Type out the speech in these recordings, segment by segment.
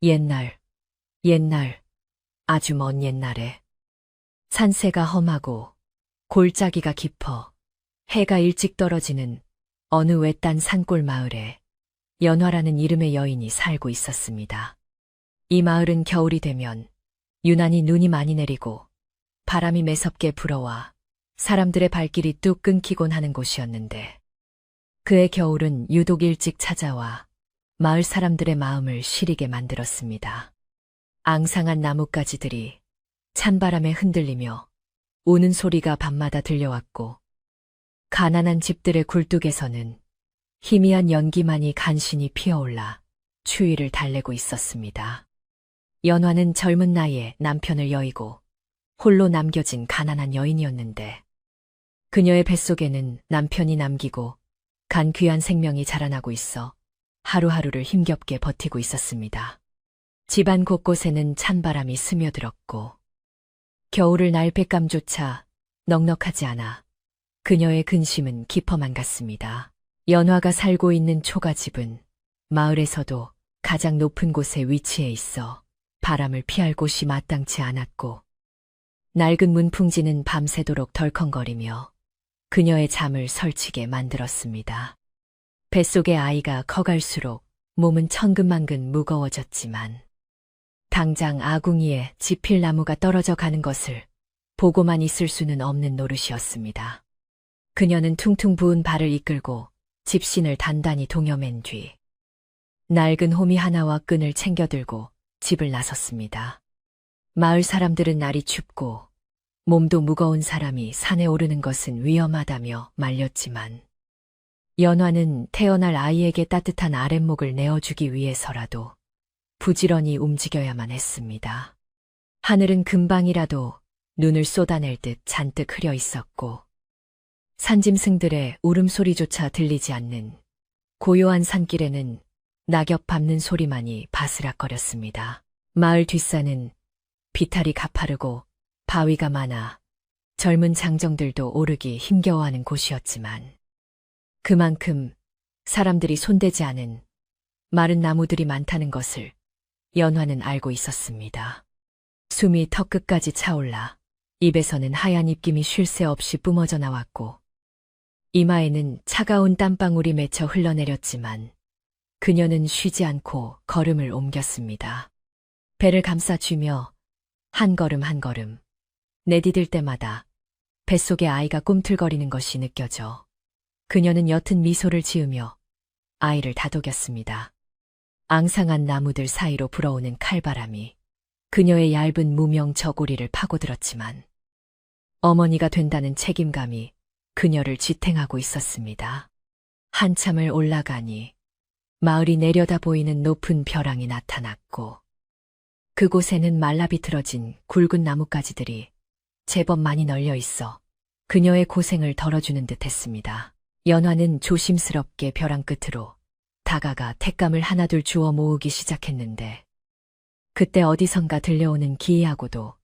옛날, 옛날, 아주 먼 옛날에 산세가 험하고 골짜기가 깊어 해가 일찍 떨어지는 어느 외딴 산골 마을에 연화라는 이름의 여인이 살고 있었습니다. 이 마을은 겨울이 되면 유난히 눈이 많이 내리고 바람이 매섭게 불어와 사람들의 발길이 뚝 끊기곤 하는 곳이었는데 그의 겨울은 유독 일찍 찾아와 마을 사람들의 마음을 시리게 만들었습니다. 앙상한 나뭇가지들이 찬바람에 흔들리며 우는 소리가 밤마다 들려왔고 가난한 집들의 굴뚝에서는 희미한 연기만이 간신히 피어올라 추위를 달래고 있었습니다. 연화는 젊은 나이에 남편을 여의고 홀로 남겨진 가난한 여인이었는데 그녀의 뱃속에는 남편이 남기고 간 귀한 생명이 자라나고 있어 하루하루를 힘겹게 버티고 있었습니다. 집안 곳곳에는 찬바람이 스며들었고 겨울을 날 백감조차 넉넉하지 않아 그녀의 근심은 깊어만 갔습니다. 연화가 살고 있는 초가집은 마을에서도 가장 높은 곳에 위치해 있어 바람을 피할 곳이 마땅치 않았고 낡은 문풍지는 밤새도록 덜컹거리며 그녀의 잠을 설치게 만들었습니다. 뱃속의 아이가 커갈수록 몸은 천근만근 무거워졌지만 당장 아궁이에 지필나무가 떨어져 가는 것을 보고만 있을 수는 없는 노릇이었습니다. 그녀는 퉁퉁 부은 발을 이끌고 집신을 단단히 동여맨 뒤 낡은 호미 하나와 끈을 챙겨들고 집을 나섰습니다. 마을 사람들은 날이 춥고 몸도 무거운 사람이 산에 오르는 것은 위험하다며 말렸지만 연화는 태어날 아이에게 따뜻한 아랫목을 내어주기 위해서라도 부지런히 움직여야만 했습니다. 하늘은 금방이라도 눈을 쏟아낼 듯 잔뜩 흐려 있었고 산짐승들의 울음소리조차 들리지 않는 고요한 산길에는 낙엽 밟는 소리만이 바스락거렸습니다. 마을 뒷산은 비탈이 가파르고 바위가 많아 젊은 장정들도 오르기 힘겨워하는 곳이었지만 그만큼 사람들이 손대지 않은 마른 나무들이 많다는 것을 연화는 알고 있었습니다. 숨이 턱끝까지 차올라 입에서는 하얀 입김이 쉴 새 없이 뿜어져 나왔고 이마에는 차가운 땀방울이 맺혀 흘러내렸지만 그녀는 쉬지 않고 걸음을 옮겼습니다. 배를 감싸쥐며 한 걸음 한 걸음 내디딜 때마다 뱃속의 아이가 꿈틀거리는 것이 느껴져 그녀는 옅은 미소를 지으며 아이를 다독였습니다. 앙상한 나무들 사이로 불어오는 칼바람이 그녀의 얇은 무명 저고리를 파고들었지만 어머니가 된다는 책임감이 그녀를 지탱하고 있었습니다. 한참을 올라가니 마을이 내려다 보이는 높은 벼랑이 나타났고 그곳에는 말라비틀어진 굵은 나뭇가지들이 제법 많이 널려 있어 그녀의 고생을 덜어주는 듯 했습니다. 연화는 조심스럽게 벼랑 끝으로 다가가 택감을 하나둘 주워 모으기 시작했는데 그때 어디선가 들려오는 기이하고도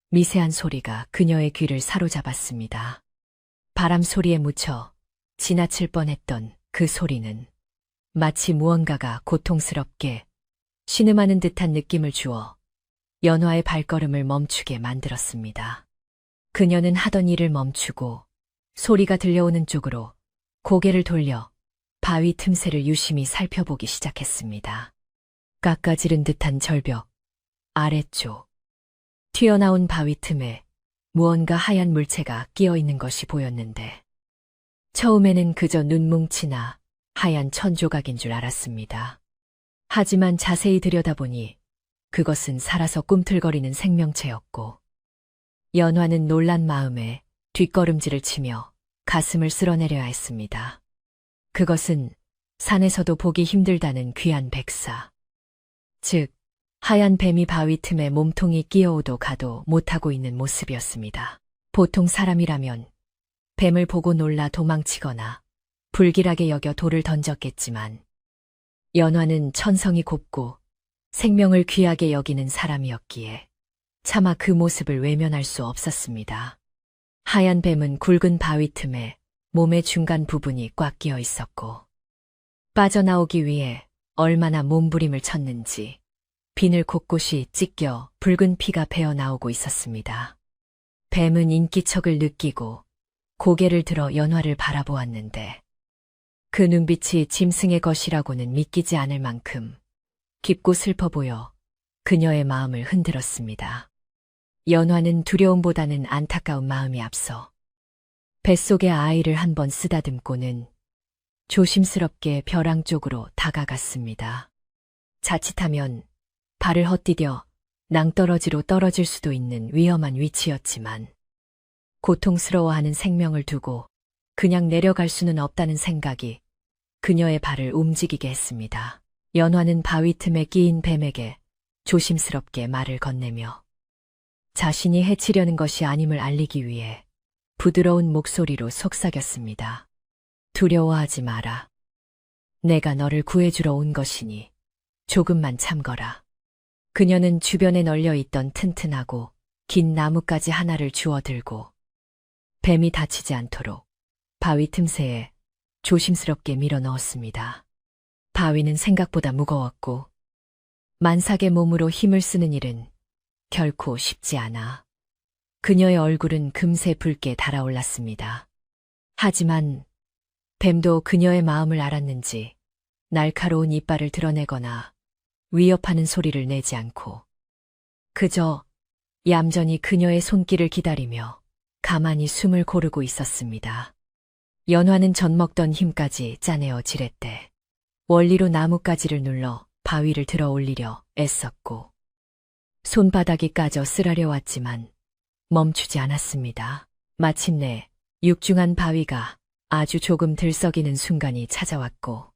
미세한 소리가 그녀의 귀를 사로잡았습니다. 바람 소리에 묻혀 지나칠 뻔했던 그 소리는 마치 무언가가 고통스럽게 신음하는 듯한 느낌을 주어 연화의 발걸음을 멈추게 만들었습니다. 그녀는 하던 일을 멈추고 소리가 들려오는 쪽으로 고개를 돌려 바위 틈새를 유심히 살펴보기 시작했습니다. 깎아지른 듯한 절벽 아래쪽 튀어나온 바위 틈에 무언가 하얀 물체가 끼어 있는 것이 보였는데 처음에는 그저 눈뭉치나 하얀 천조각인 줄 알았습니다. 하지만 자세히 들여다보니 그것은 살아서 꿈틀거리는 생명체였고 연화는 놀란 마음에 뒷걸음질을 치며 가슴을 쓸어내려야 했습니다. 그것은 산에서도 보기 힘들다는 귀한 백사, 즉 하얀 뱀이 바위 틈에 몸통이 끼어오도 가도 못하고 있는 모습이었습니다. 보통 사람이라면 뱀을 보고 놀라 도망치거나 불길하게 여겨 돌을 던졌겠지만 연화는 천성이 곱고 생명을 귀하게 여기는 사람이었기에 차마 그 모습을 외면할 수 없었습니다. 하얀 뱀은 굵은 바위 틈에 몸의 중간 부분이 꽉 끼어 있었고 빠져나오기 위해 얼마나 몸부림을 쳤는지 비늘 곳곳이 찢겨 붉은 피가 배어 나오고 있었습니다. 뱀은 인기척을 느끼고 고개를 들어 연화를 바라보았는데 그 눈빛이 짐승의 것이라고는 믿기지 않을 만큼 깊고 슬퍼 보여 그녀의 마음을 흔들었습니다. 연화는 두려움보다는 안타까운 마음이 앞서 뱃속의 아이를 한번 쓰다듬고는 조심스럽게 벼랑 쪽으로 다가갔습니다. 자칫하면 발을 헛디뎌 낭떠러지로 떨어질 수도 있는 위험한 위치였지만 고통스러워하는 생명을 두고 그냥 내려갈 수는 없다는 생각이 그녀의 발을 움직이게 했습니다. 연화는 바위 틈에 끼인 뱀에게 조심스럽게 말을 건네며 자신이 해치려는 것이 아님을 알리기 위해 부드러운 목소리로 속삭였습니다. 두려워하지 마라. 내가 너를 구해주러 온 것이니 조금만 참거라. 그녀는 주변에 널려있던 튼튼하고 긴 나뭇가지 하나를 주워 들고 뱀이 다치지 않도록 바위 틈새에 조심스럽게 밀어 넣었습니다. 바위는 생각보다 무거웠고 만삭의 몸으로 힘을 쓰는 일은 결코 쉽지 않아. 그녀의 얼굴은 금세 붉게 달아올랐습니다. 하지만 뱀도 그녀의 마음을 알았는지 날카로운 이빨을 드러내거나 위협하는 소리를 내지 않고 그저 얌전히 그녀의 손길을 기다리며 가만히 숨을 고르고 있었습니다. 연화는 젖먹던 힘까지 짜내어 지렛대 원리로 나뭇가지를 눌러 바위를 들어 올리려 애썼고 손바닥이 까져 쓰라려 왔지만 멈추지 않았습니다. 마침내 육중한 바위가 아주 조금 들썩이는 순간이 찾아왔고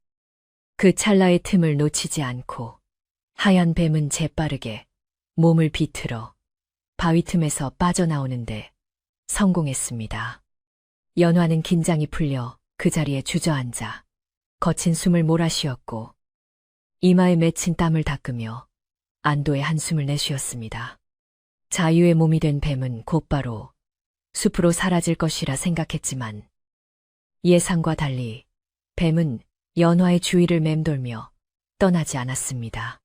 그 찰나의 틈을 놓치지 않고 하얀 뱀은 재빠르게 몸을 비틀어 바위 틈에서 빠져나오는데 성공했습니다. 연화는 긴장이 풀려 그 자리에 주저앉아 거친 숨을 몰아쉬었고 이마에 맺힌 땀을 닦으며 안도의 한숨을 내쉬었습니다. 자유의 몸이 된 뱀은 곧바로 숲으로 사라질 것이라 생각했지만 예상과 달리 뱀은 연화의 주위를 맴돌며 떠나지 않았습니다.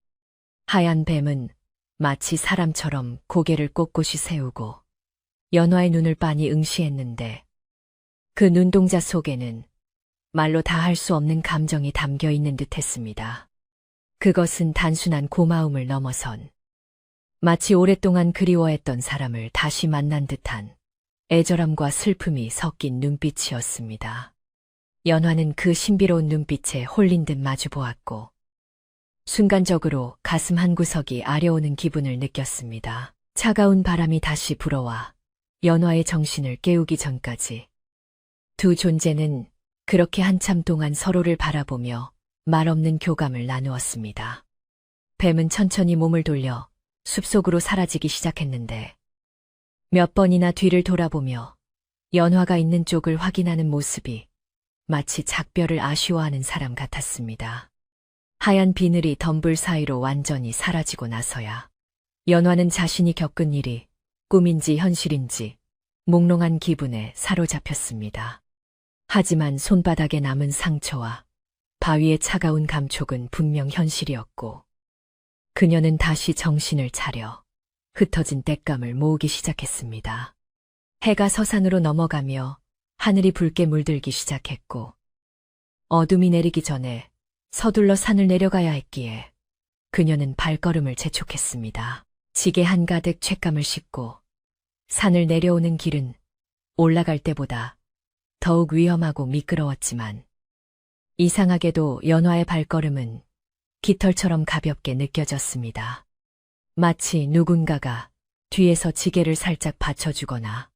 하얀 뱀은 마치 사람처럼 고개를 꼿꼿이 세우고 연화의 눈을 빤히 응시했는데 그 눈동자 속에는 말로 다 할 수 없는 감정이 담겨 있는 듯했습니다. 그것은 단순한 고마움을 넘어선 마치 오랫동안 그리워했던 사람을 다시 만난 듯한 애절함과 슬픔이 섞인 눈빛이었습니다. 연화는 그 신비로운 눈빛에 홀린 듯 마주보았고 순간적으로 가슴 한구석이 아려오는 기분을 느꼈습니다. 차가운 바람이 다시 불어와 연화의 정신을 깨우기 전까지 두 존재는 그렇게 한참 동안 서로를 바라보며 말없는 교감을 나누었습니다. 뱀은 천천히 몸을 돌려 숲속으로 사라지기 시작했는데 몇 번이나 뒤를 돌아보며 연화가 있는 쪽을 확인하는 모습이 마치 작별을 아쉬워하는 사람 같았습니다. 하얀 비늘이 덤불 사이로 완전히 사라지고 나서야 연화는 자신이 겪은 일이 꿈인지 현실인지 몽롱한 기분에 사로잡혔습니다. 하지만 손바닥에 남은 상처와 바위의 차가운 감촉은 분명 현실이었고 그녀는 다시 정신을 차려 흩어진 땔감을 모으기 시작했습니다. 해가 서산으로 넘어가며 하늘이 붉게 물들기 시작했고 어둠이 내리기 전에 서둘러 산을 내려가야 했기에 그녀는 발걸음을 재촉했습니다. 지게 한가득 쇳감을 싣고 산을 내려오는 길은 올라갈 때보다 더욱 위험하고 미끄러웠지만 이상하게도 연화의 발걸음은 깃털처럼 가볍게 느껴졌습니다. 마치 누군가가 뒤에서 지게를 살짝 받쳐주거나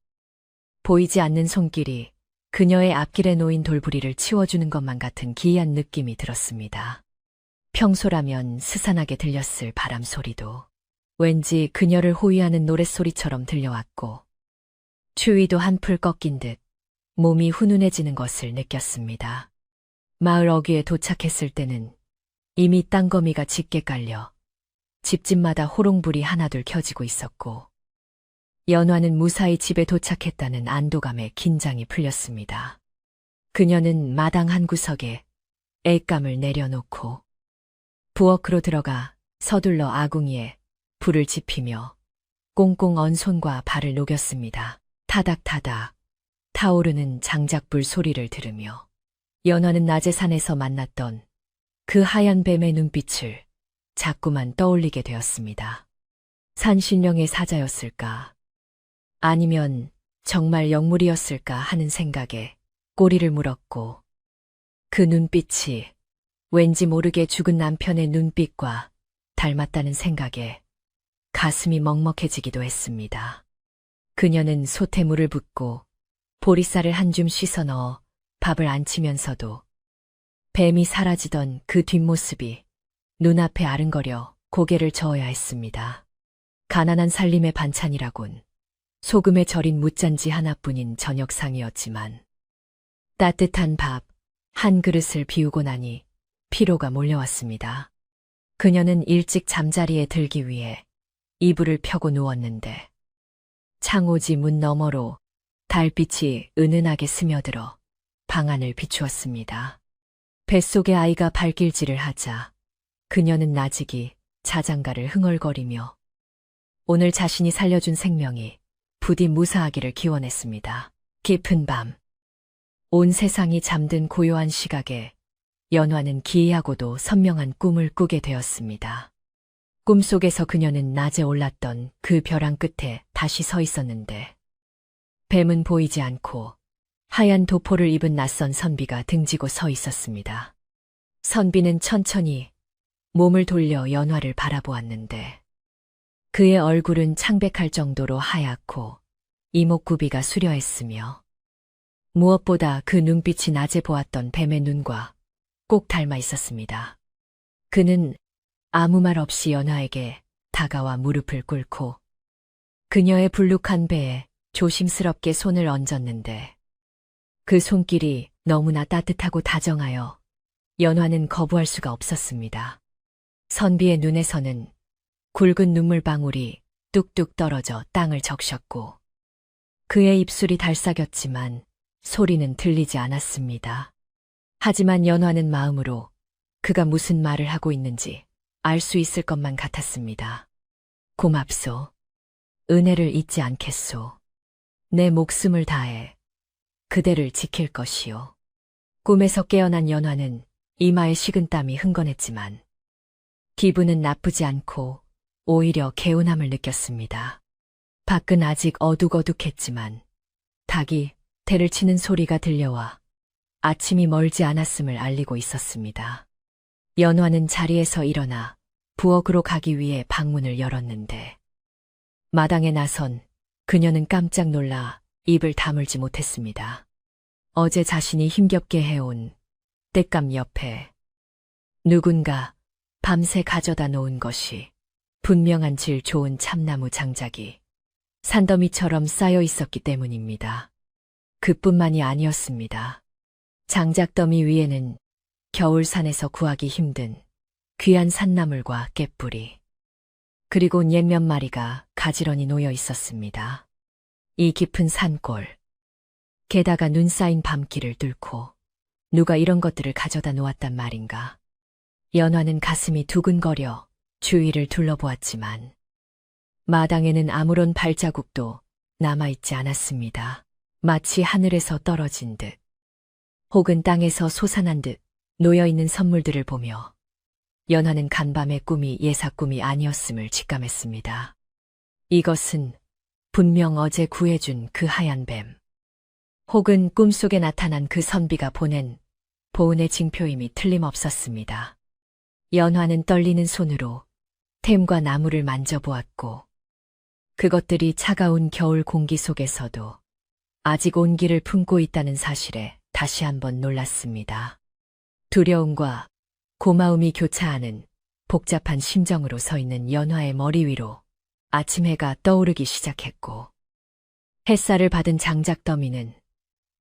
보이지 않는 손길이 그녀의 앞길에 놓인 돌부리를 치워주는 것만 같은 기이한 느낌이 들었습니다. 평소라면 스산하게 들렸을 바람 소리도 왠지 그녀를 호위하는 노랫소리처럼 들려왔고 추위도 한풀 꺾인 듯 몸이 훈훈해지는 것을 느꼈습니다. 마을 어귀에 도착했을 때는 이미 땅거미가 짙게 깔려 집집마다 호롱불이 하나둘 켜지고 있었고 연화는 무사히 집에 도착했다는 안도감에 긴장이 풀렸습니다. 그녀는 마당 한 구석에 땔감을 내려놓고 부엌으로 들어가 서둘러 아궁이에 불을 지피며 꽁꽁 언 손과 발을 녹였습니다. 타닥타닥 타오르는 장작불 소리를 들으며 연화는 낮의 산에서 만났던 그 하얀 뱀의 눈빛을 자꾸만 떠올리게 되었습니다. 산신령의 사자였을까? 아니면 정말 영물이었을까 하는 생각에 꼬리를 물었고 그 눈빛이 왠지 모르게 죽은 남편의 눈빛과 닮았다는 생각에 가슴이 먹먹해지기도 했습니다. 그녀는 솥에 물을 붓고 보리쌀을 한 줌 씻어 넣어 밥을 안 치면서도 뱀이 사라지던 그 뒷모습이 눈앞에 아른거려 고개를 저어야 했습니다. 가난한 살림의 반찬이라곤 소금에 절인 무짠지 하나뿐인 저녁상이었지만 따뜻한 밥 한 그릇을 비우고 나니 피로가 몰려왔습니다. 그녀는 일찍 잠자리에 들기 위해 이불을 펴고 누웠는데 창호지 문 너머로 달빛이 은은하게 스며들어 방안을 비추었습니다. 뱃속의 아이가 발길질을 하자 그녀는 나직이 자장가를 흥얼거리며 오늘 자신이 살려준 생명이 부디 무사하기를 기원했습니다. 깊은 밤, 온 세상이 잠든 고요한 시각에 연화는 기이하고도 선명한 꿈을 꾸게 되었습니다. 꿈속에서 그녀는 낮에 올랐던 그 벼랑 끝에 다시 서 있었는데 뱀은 보이지 않고 하얀 도포를 입은 낯선 선비가 등지고 서 있었습니다. 선비는 천천히 몸을 돌려 연화를 바라보았는데 그의 얼굴은 창백할 정도로 하얗고 이목구비가 수려했으며 무엇보다 그 눈빛이 낮에 보았던 뱀의 눈과 꼭 닮아 있었습니다. 그는 아무 말 없이 연화에게 다가와 무릎을 꿇고 그녀의 불룩한 배에 조심스럽게 손을 얹었는데 그 손길이 너무나 따뜻하고 다정하여 연화는 거부할 수가 없었습니다. 선비의 눈에서는 굵은 눈물방울이 뚝뚝 떨어져 땅을 적셨고 그의 입술이 달싹였지만 소리는 들리지 않았습니다. 하지만 연화는 마음으로 그가 무슨 말을 하고 있는지 알 수 있을 것만 같았습니다. 고맙소. 은혜를 잊지 않겠소. 내 목숨을 다해 그대를 지킬 것이요. 꿈에서 깨어난 연화는 이마에 식은땀이 흥건했지만 기분은 나쁘지 않고 오히려 개운함을 느꼈습니다. 밖은 아직 어둑어둑했지만 닭이 대를 치는 소리가 들려와 아침이 멀지 않았음을 알리고 있었습니다. 연화는 자리에서 일어나 부엌으로 가기 위해 방문을 열었는데 마당에 나선 그녀는 깜짝 놀라 입을 다물지 못했습니다. 어제 자신이 힘겹게 해온 땔감 옆에 누군가 밤새 가져다 놓은 것이 분명한 질 좋은 참나무 장작이 산더미처럼 쌓여 있었기 때문입니다. 그뿐만이 아니었습니다. 장작더미 위에는 겨울산에서 구하기 힘든 귀한 산나물과 깻뿌리, 그리고 옛 몇 마리가 가지런히 놓여 있었습니다. 이 깊은 산골, 게다가 눈 쌓인 밤길을 뚫고 누가 이런 것들을 가져다 놓았단 말인가. 연화는 가슴이 두근거려 주위를 둘러보았지만 마당에는 아무런 발자국도 남아있지 않았습니다. 마치 하늘에서 떨어진 듯 혹은 땅에서 솟아난 듯 놓여있는 선물들을 보며 연화는 간밤의 꿈이 예사꿈이 아니었음을 직감했습니다. 이것은 분명 어제 구해준 그 하얀 뱀 혹은 꿈속에 나타난 그 선비가 보낸 보은의 징표임이 틀림없었습니다. 연화는 떨리는 손으로 템과 나무를 만져보았고 그것들이 차가운 겨울 공기 속에서도 아직 온기를 품고 있다는 사실에 다시 한번 놀랐습니다. 두려움과 고마움이 교차하는 복잡한 심정으로 서 있는 연화의 머리 위로 아침 해가 떠오르기 시작했고 햇살을 받은 장작더미는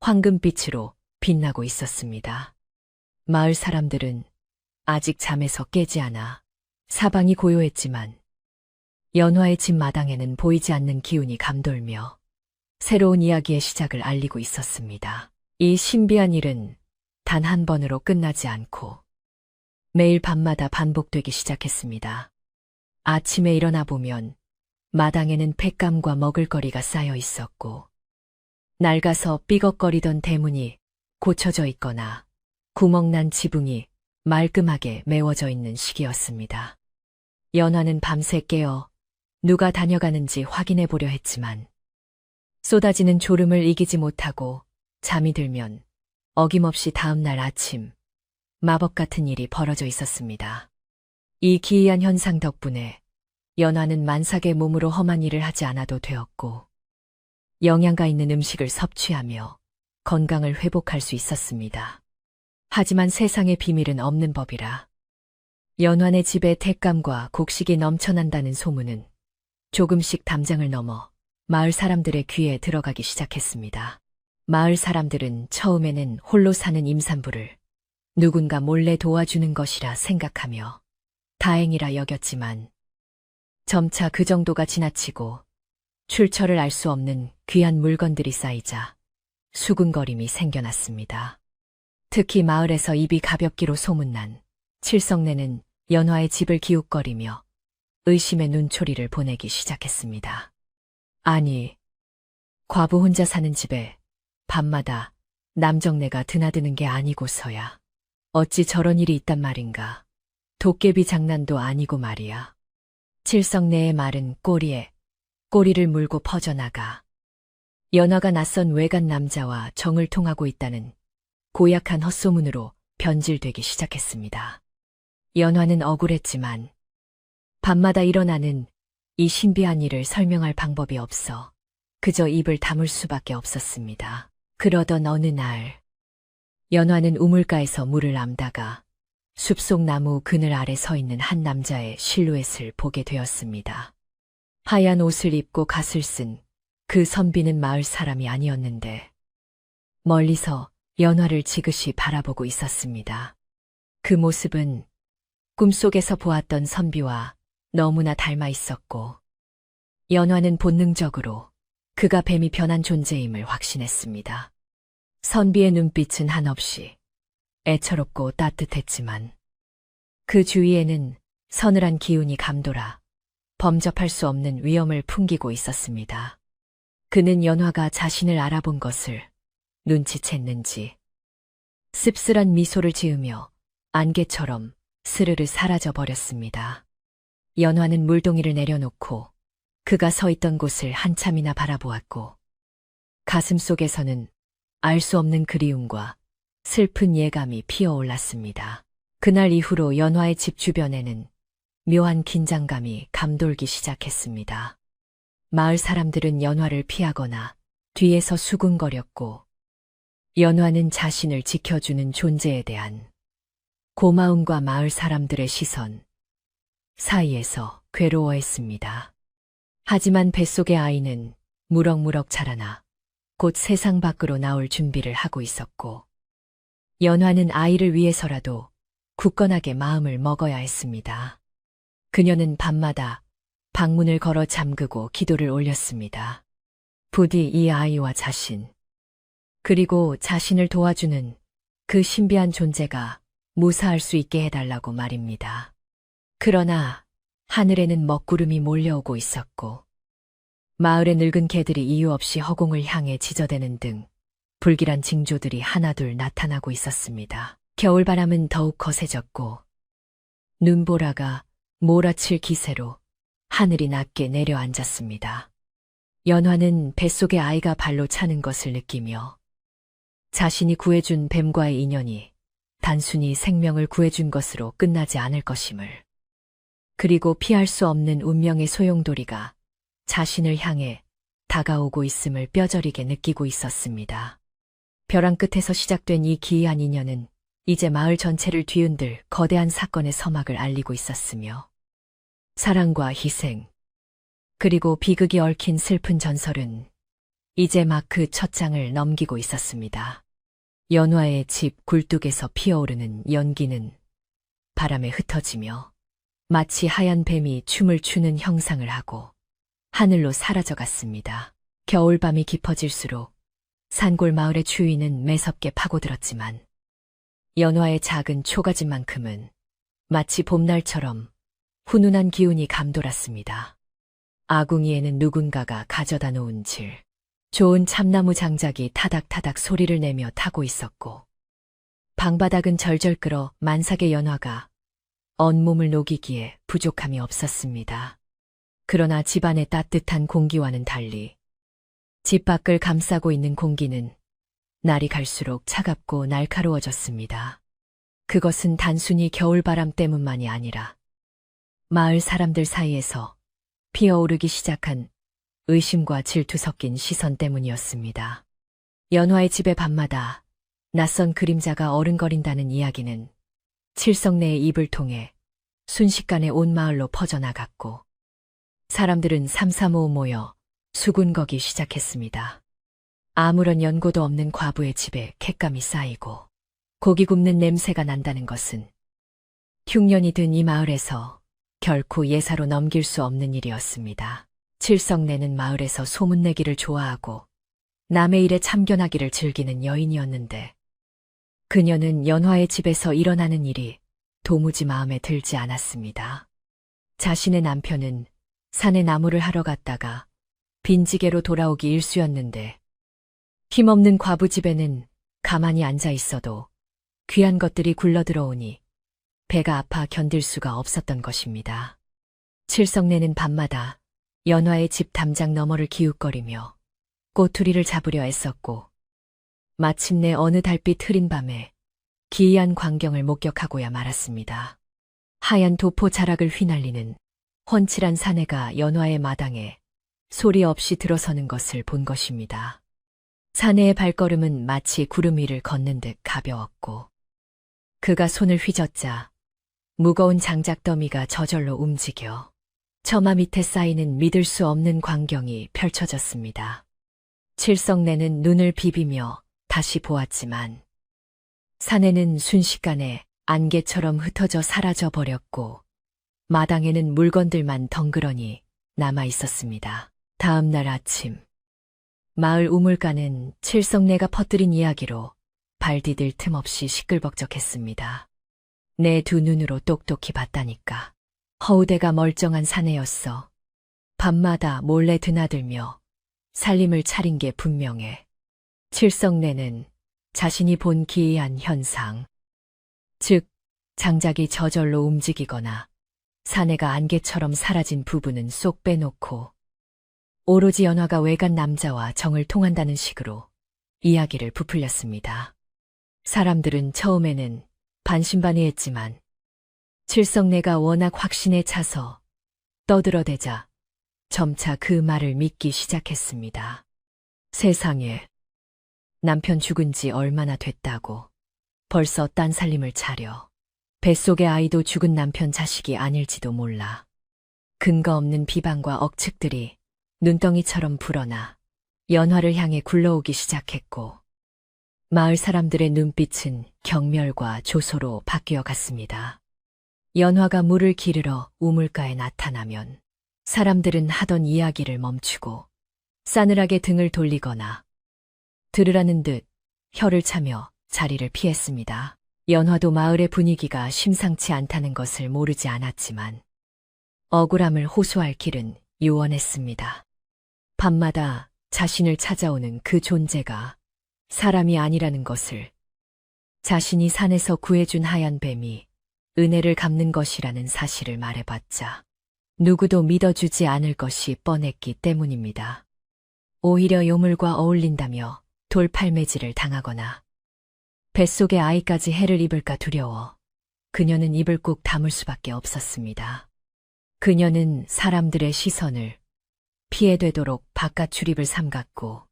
황금빛으로 빛나고 있었습니다. 마을 사람들은 아직 잠에서 깨지 않아 사방이 고요했지만 연화의 집 마당에는 보이지 않는 기운이 감돌며 새로운 이야기의 시작을 알리고 있었습니다. 이 신비한 일은 단 한 번으로 끝나지 않고 매일 밤마다 반복되기 시작했습니다. 아침에 일어나 보면 마당에는 돛감과 먹을거리가 쌓여 있었고, 낡아서 삐걱거리던 대문이 고쳐져 있거나 구멍난 지붕이 말끔하게 메워져 있는 시기였습니다. 연화는 밤새 깨어 누가 다녀가는지 확인해 보려 했지만 쏟아지는 졸음을 이기지 못하고 잠이 들면 어김없이 다음날 아침 마법 같은 일이 벌어져 있었습니다. 이 기이한 현상 덕분에 연화는 만삭의 몸으로 험한 일을 하지 않아도 되었고 영양가 있는 음식을 섭취하며 건강을 회복할 수 있었습니다. 하지만 세상의 비밀은 없는 법이라 연환의 집에 돛감과 곡식이 넘쳐난다는 소문은 조금씩 담장을 넘어 마을 사람들의 귀에 들어가기 시작했습니다. 마을 사람들은 처음에는 홀로 사는 임산부를 누군가 몰래 도와주는 것이라 생각하며 다행이라 여겼지만 점차 그 정도가 지나치고 출처를 알 수 없는 귀한 물건들이 쌓이자 수군거림이 생겨났습니다. 특히 마을에서 입이 가볍기로 소문난 칠성내는 연화의 집을 기웃거리며 의심의 눈초리를 보내기 시작했습니다. 아니, 과부 혼자 사는 집에 밤마다 남정네가 드나드는 게 아니고서야 어찌 저런 일이 있단 말인가. 도깨비 장난도 아니고 말이야. 칠성내의 말은 꼬리에 꼬리를 물고 퍼져나가 연화가 낯선 외간 남자와 정을 통하고 있다는 고약한 헛소문으로 변질되기 시작했습니다. 연화는 억울했지만 밤마다 일어나는 이 신비한 일을 설명할 방법이 없어 그저 입을 다물 수밖에 없었습니다. 그러던 어느 날 연화는 우물가에서 물을 암다가 숲속 나무 그늘 아래 서 있는 한 남자의 실루엣을 보게 되었습니다. 하얀 옷을 입고 갓을 쓴 그 선비는 마을 사람이 아니었는데 멀리서 연화를 지그시 바라보고 있었습니다. 그 모습은 꿈속에서 보았던 선비와 너무나 닮아 있었고 연화는 본능적으로 그가 뱀이 변한 존재임을 확신했습니다. 선비의 눈빛은 한없이 애처롭고 따뜻했지만 그 주위에는 서늘한 기운이 감돌아 범접할 수 없는 위험을 풍기고 있었습니다. 그는 연화가 자신을 알아본 것을 눈치챘는지 씁쓸한 미소를 지으며 안개처럼 스르르 사라져 버렸습니다. 연화는 물동이를 내려놓고 그가 서 있던 곳을 한참이나 바라보았고 가슴속에서는 알 수 없는 그리움과 슬픈 예감이 피어올랐습니다. 그날 이후로 연화의 집 주변에는 묘한 긴장감이 감돌기 시작했습니다. 마을 사람들은 연화를 피하거나 뒤에서 수군거렸고 연화는 자신을 지켜주는 존재에 대한 고마움과 마을 사람들의 시선 사이에서 괴로워했습니다. 하지만 뱃속의 아이는 무럭무럭 자라나 곧 세상 밖으로 나올 준비를 하고 있었고 연화는 아이를 위해서라도 굳건하게 마음을 먹어야 했습니다. 그녀는 밤마다 방문을 걸어 잠그고 기도를 올렸습니다. 부디 이 아이와 자신, 그리고 자신을 도와주는 그 신비한 존재가 무사할 수 있게 해달라고 말입니다. 그러나 하늘에는 먹구름이 몰려오고 있었고 마을의 늙은 개들이 이유 없이 허공을 향해 지저대는 등 불길한 징조들이 하나둘 나타나고 있었습니다. 겨울바람은 더욱 거세졌고 눈보라가 몰아칠 기세로 하늘이 낮게 내려앉았습니다. 연화는 뱃속의 아이가 발로 차는 것을 느끼며 자신이 구해준 뱀과의 인연이 단순히 생명을 구해준 것으로 끝나지 않을 것임을, 그리고 피할 수 없는 운명의 소용돌이가 자신을 향해 다가오고 있음을 뼈저리게 느끼고 있었습니다. 벼랑 끝에서 시작된 이 기이한 인연은 이제 마을 전체를 뒤흔들 거대한 사건의 서막을 알리고 있었으며 사랑과 희생, 그리고 비극이 얽힌 슬픈 전설은 이제 막 그 첫 장을 넘기고 있었습니다. 연화의 집 굴뚝에서 피어오르는 연기는 바람에 흩어지며 마치 하얀 뱀이 춤을 추는 형상을 하고 하늘로 사라져갔습니다. 겨울밤이 깊어질수록 산골 마을의 추위는 매섭게 파고들었지만 연화의 작은 초가집만큼은 마치 봄날처럼 훈훈한 기운이 감돌았습니다. 아궁이에는 누군가가 가져다 놓은 질 좋은 참나무 장작이 타닥타닥 소리를 내며 타고 있었고, 방바닥은 절절 끓어 만삭의 연화가 온몸을 녹이기에 부족함이 없었습니다. 그러나 집안의 따뜻한 공기와는 달리 집 밖을 감싸고 있는 공기는 날이 갈수록 차갑고 날카로워졌습니다. 그것은 단순히 겨울바람 때문만이 아니라 마을 사람들 사이에서 피어오르기 시작한 의심과 질투 섞인 시선 때문이었습니다. 연화의 집에 밤마다 낯선 그림자가 어른거린다는 이야기는 칠성내의 입을 통해 순식간에 온 마을로 퍼져나갔고, 사람들은 삼삼오오 모여 수군거기 시작했습니다. 아무런 연고도 없는 과부의 집에 객감이 쌓이고 고기 굽는 냄새가 난다는 것은 흉년이 든 이 마을에서 결코 예사로 넘길 수 없는 일이었습니다. 칠성내는 마을에서 소문내기를 좋아하고 남의 일에 참견하기를 즐기는 여인이었는데, 그녀는 연화의 집에서 일어나는 일이 도무지 마음에 들지 않았습니다. 자신의 남편은 산에 나무를 하러 갔다가 빈지게로 돌아오기 일쑤였는데, 힘없는 과부 집에는 가만히 앉아 있어도 귀한 것들이 굴러들어오니 배가 아파 견딜 수가 없었던 것입니다. 칠성내는 밤마다 연화의 집 담장 너머를 기웃거리며 꼬투리를 잡으려 애썼고, 마침내 어느 달빛 흐린 밤에 기이한 광경을 목격하고야 말았습니다. 하얀 도포 자락을 휘날리는 훤칠한 사내가 연화의 마당에 소리 없이 들어서는 것을 본 것입니다. 사내의 발걸음은 마치 구름 위를 걷는 듯 가벼웠고, 그가 손을 휘젓자 무거운 장작더미가 저절로 움직여 처마 밑에 쌓이는 믿을 수 없는 광경이 펼쳐졌습니다. 칠성내는 눈을 비비며 다시 보았지만 사내는 순식간에 안개처럼 흩어져 사라져 버렸고, 마당에는 물건들만 덩그러니 남아 있었습니다. 다음 날 아침, 마을 우물가는 칠성내가 퍼뜨린 이야기로 발 디딜 틈 없이 시끌벅적했습니다. 내 두 눈으로 똑똑히 봤다니까. 허우대가 멀쩡한 사내였어. 밤마다 몰래 드나들며 살림을 차린 게 분명해. 칠성내는 자신이 본 기이한 현상, 즉 장작이 저절로 움직이거나 사내가 안개처럼 사라진 부분은 쏙 빼놓고 오로지 연화가 외간 남자와 정을 통한다는 식으로 이야기를 부풀렸습니다. 사람들은 처음에는 반신반의했지만 칠성내가 워낙 확신에 차서 떠들어대자 점차 그 말을 믿기 시작했습니다. 세상에, 남편 죽은 지 얼마나 됐다고 벌써 딴 살림을 차려. 뱃속의 아이도 죽은 남편 자식이 아닐지도 몰라. 근거 없는 비방과 억측들이 눈덩이처럼 불어나 연화를 향해 굴러오기 시작했고, 마을 사람들의 눈빛은 경멸과 조소로 바뀌어 갔습니다. 연화가 물을 기르러 우물가에 나타나면 사람들은 하던 이야기를 멈추고 싸늘하게 등을 돌리거나 들으라는 듯 혀를 차며 자리를 피했습니다. 연화도 마을의 분위기가 심상치 않다는 것을 모르지 않았지만 억울함을 호소할 길은 요원했습니다. 밤마다 자신을 찾아오는 그 존재가 사람이 아니라는 것을, 자신이 산에서 구해준 하얀 뱀이 은혜를 갚는 것이라는 사실을 말해봤자 누구도 믿어주지 않을 것이 뻔했기 때문입니다. 오히려 요물과 어울린다며 돌팔매질을 당하거나 뱃속의 아이까지 해를 입을까 두려워 그녀는 입을 꾹 다물 수밖에 없었습니다. 그녀는 사람들의 시선을 피해되도록 바깥 출입을 삼갔고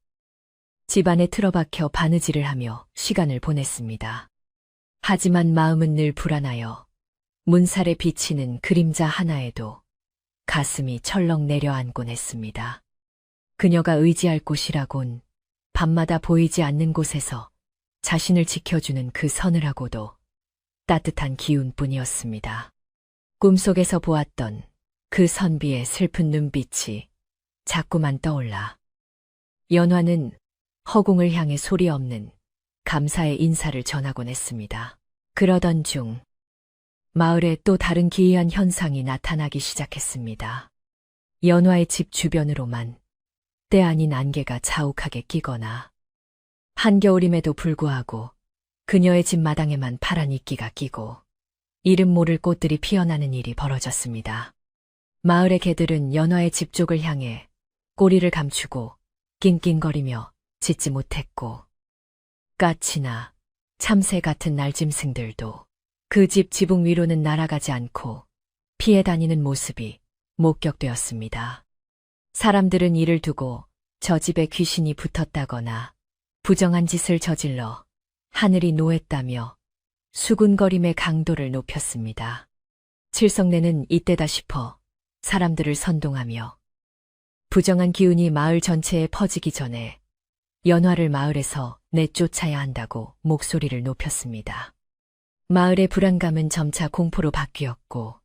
집안에 틀어박혀 바느질을 하며 시간을 보냈습니다. 하지만 마음은 늘 불안하여 문살에 비치는 그림자 하나에도 가슴이 철렁 내려앉곤 했습니다. 그녀가 의지할 곳이라곤 밤마다 보이지 않는 곳에서 자신을 지켜주는 그 서늘하고도 따뜻한 기운뿐이었습니다. 꿈속에서 보았던 그 선비의 슬픈 눈빛이 자꾸만 떠올라 연화는 허공을 향해 소리 없는 감사의 인사를 전하곤 했습니다. 그러던 중 마을에 또 다른 기이한 현상이 나타나기 시작했습니다. 연화의 집 주변으로만 때 아닌 안개가 자욱하게 끼거나 한겨울임에도 불구하고 그녀의 집 마당에만 파란 이끼가 끼고 이름 모를 꽃들이 피어나는 일이 벌어졌습니다. 마을의 개들은 연화의 집 쪽을 향해 꼬리를 감추고 낑낑거리며 짖지 못했고 까치나 참새 같은 날짐승들도 그 집 지붕 위로는 날아가지 않고 피해 다니는 모습이 목격되었습니다. 사람들은 이를 두고 저 집에 귀신이 붙었다거나 부정한 짓을 저질러 하늘이 노했다며 수군거림의 강도를 높였습니다. 칠성내는 이때다 싶어 사람들을 선동하며 부정한 기운이 마을 전체에 퍼지기 전에 연화를 마을에서 내쫓아야 한다고 목소리를 높였습니다. 마을의 불안감은 점차 공포로 바뀌었고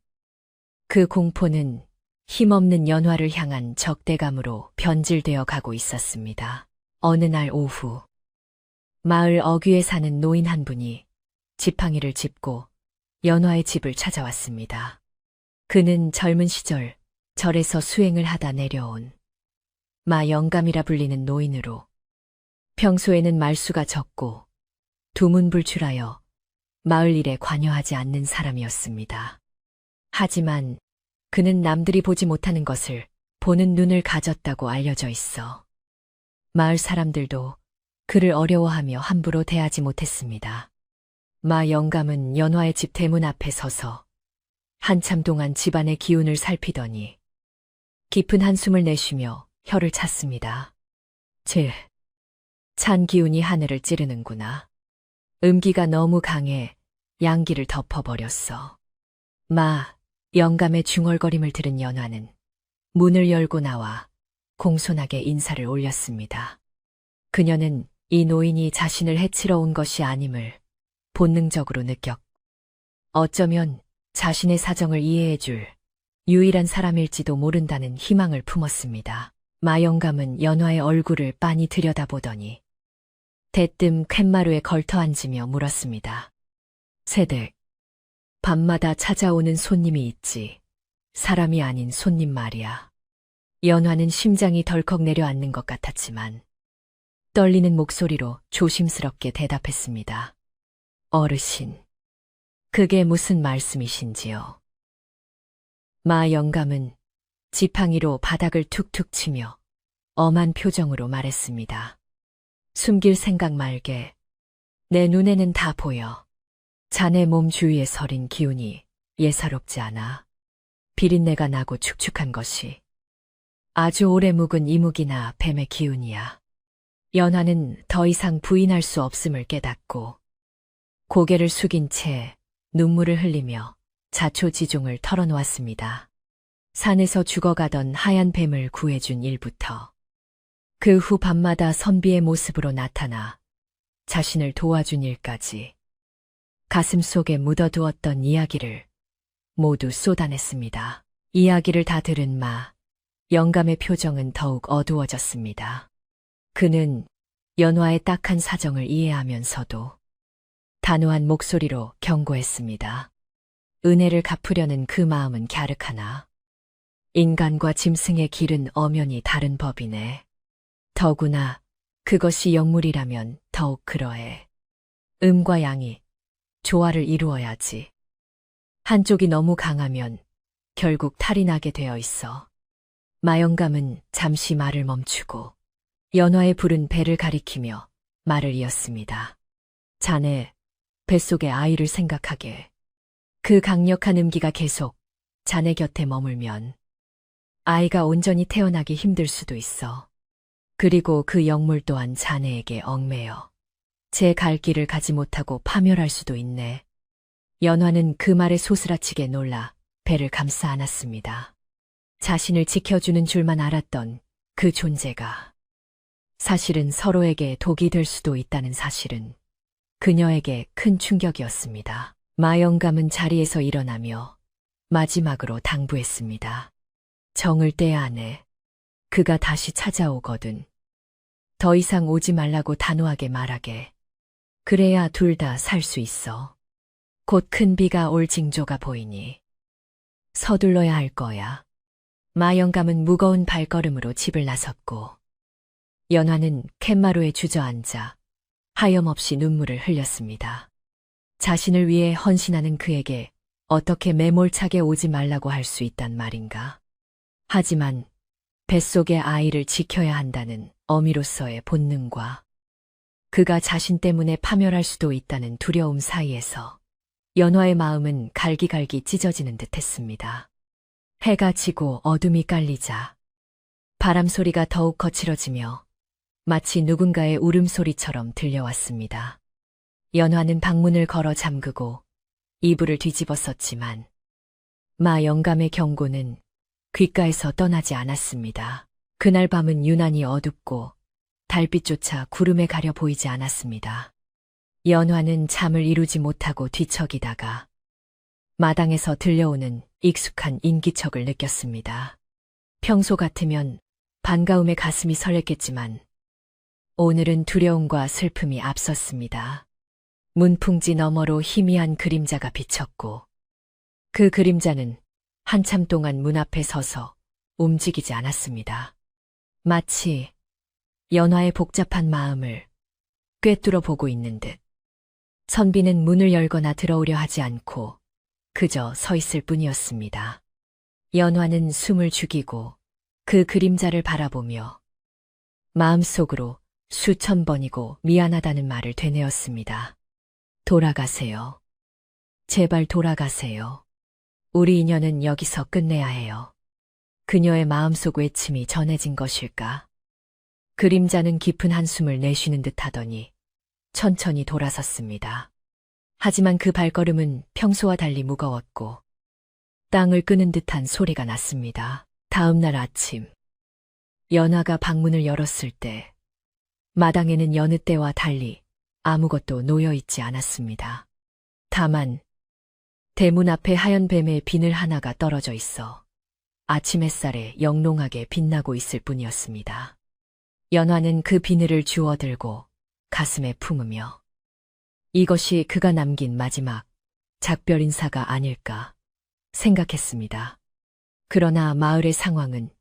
그 공포는 힘없는 연화를 향한 적대감으로 변질되어 가고 있었습니다. 어느 날 오후 마을 어귀에 사는 노인 한 분이 지팡이를 짚고 연화의 집을 찾아왔습니다. 그는 젊은 시절 절에서 수행을 하다 내려온 마 영감이라 불리는 노인으로 평소에는 말수가 적고 두문불출하여 마을 일에 관여하지 않는 사람이었습니다. 하지만 그는 남들이 보지 못하는 것을 보는 눈을 가졌다고 알려져 있어 마을 사람들도 그를 어려워하며 함부로 대하지 못했습니다. 마 영감은 연화의 집 대문 앞에 서서 한참 동안 집안의 기운을 살피더니 깊은 한숨을 내쉬며 혀를 찼습니다. 찬 기운이 하늘을 찌르는구나. 음기가 너무 강해 양기를 덮어버렸어. 마 영감의 중얼거림을 들은 연화는 문을 열고 나와 공손하게 인사를 올렸습니다. 그녀는 이 노인이 자신을 해치러 온 것이 아님을 본능적으로 느꼈고 어쩌면 자신의 사정을 이해해줄 유일한 사람일지도 모른다는 희망을 품었습니다. 마 영감은 연화의 얼굴을 빤히 들여다보더니 대뜸 툇마루에 걸터앉으며 물었습니다. 새댁, 밤마다 찾아오는 손님이 있지. 사람이 아닌 손님 말이야. 연화는 심장이 덜컥 내려앉는 것 같았지만 떨리는 목소리로 조심스럽게 대답했습니다. 어르신, 그게 무슨 말씀이신지요? 마 영감은 지팡이로 바닥을 툭툭 치며 엄한 표정으로 말했습니다. 숨길 생각 말게. 내 눈에는 다 보여. 자네 몸 주위에 서린 기운이 예사롭지 않아. 비린내가 나고 축축한 것이 아주 오래 묵은 이묵이나 뱀의 기운이야. 연화는 더 이상 부인할 수 없음을 깨닫고 고개를 숙인 채 눈물을 흘리며 자초지종을 털어놓았습니다. 산에서 죽어가던 하얀 뱀을 구해준 일부터 그 후 밤마다 선비의 모습으로 나타나 자신을 도와준 일까지 가슴 속에 묻어두었던 이야기를 모두 쏟아냈습니다. 이야기를 다 들은 마 영감의 표정은 더욱 어두워졌습니다. 그는 연화의 딱한 사정을 이해하면서도 단호한 목소리로 경고했습니다. 은혜를 갚으려는 그 마음은 갸륵하나 인간과 짐승의 길은 엄연히 다른 법이네. 더구나 그것이 영물이라면 더욱 그러해. 음과 양이 조화를 이루어야지. 한쪽이 너무 강하면 결국 탈이 나게 되어 있어. 마영감은 잠시 말을 멈추고 연화의 부른 배를 가리키며 말을 이었습니다. 자네 뱃속의 아이를 생각하게. 그 강력한 음기가 계속 자네 곁에 머물면 아이가 온전히 태어나기 힘들 수도 있어. 그리고 그 영물 또한 자네에게 얽매여 제 갈 길을 가지 못하고 파멸할 수도 있네. 연화는 그 말에 소스라치게 놀라 배를 감싸 안았습니다. 자신을 지켜주는 줄만 알았던 그 존재가 사실은 서로에게 독이 될 수도 있다는 사실은 그녀에게 큰 충격이었습니다. 마영감은 자리에서 일어나며 마지막으로 당부했습니다. 정을 떼야 하네. 그가 다시 찾아오거든. 더 이상 오지 말라고 단호하게 말하게. 그래야 둘 다 살 수 있어. 곧 큰 비가 올 징조가 보이니 서둘러야 할 거야. 마 영감은 무거운 발걸음으로 집을 나섰고 연화는 캔마루에 주저앉아 하염없이 눈물을 흘렸습니다. 자신을 위해 헌신하는 그에게 어떻게 매몰차게 오지 말라고 할 수 있단 말인가. 하지만 뱃속의 아이를 지켜야 한다는 어미로서의 본능과 그가 자신 때문에 파멸할 수도 있다는 두려움 사이에서 연화의 마음은 갈기갈기 찢어지는 듯했습니다. 해가 지고 어둠이 깔리자 바람 소리가 더욱 거칠어지며 마치 누군가의 울음소리처럼 들려왔습니다. 연화는 방문을 걸어 잠그고 이불을 뒤집었었지만 마 영감의 경고는 귓가에서 떠나지 않았습니다. 그날 밤은 유난히 어둡고 달빛조차 구름에 가려 보이지 않았습니다. 연화는 잠을 이루지 못하고 뒤척이다가 마당에서 들려오는 익숙한 인기척을 느꼈습니다. 평소 같으면 반가움에 가슴이 설렜겠지만 오늘은 두려움과 슬픔이 앞섰습니다. 문풍지 너머로 희미한 그림자가 비쳤고 그 그림자는 한참 동안 문 앞에 서서 움직이지 않았습니다. 마치 연화의 복잡한 마음을 꿰뚫어 보고 있는 듯. 선비는 문을 열거나 들어오려 하지 않고 그저 서 있을 뿐이었습니다. 연화는 숨을 죽이고 그 그림자를 바라보며 마음속으로 수천 번이고 미안하다는 말을 되뇌었습니다. 돌아가세요. 제발 돌아가세요. 우리 인연은 여기서 끝내야 해요. 그녀의 마음속 외침이 전해진 것일까? 그림자는 깊은 한숨을 내쉬는 듯 하더니 천천히 돌아섰습니다. 하지만 그 발걸음은 평소와 달리 무거웠고 땅을 끄는 듯한 소리가 났습니다. 다음 날 아침 연화가 방문을 열었을 때 마당에는 여느 때와 달리 아무것도 놓여있지 않았습니다. 다만 대문 앞에 하얀 뱀의 비늘 하나가 떨어져 있어 아침 햇살에 영롱하게 빛나고 있을 뿐이었습니다. 연화는 그 비늘을 주워들고 가슴에 품으며 이것이 그가 남긴 마지막 작별 인사가 아닐까 생각했습니다. 그러나 마을의 상황은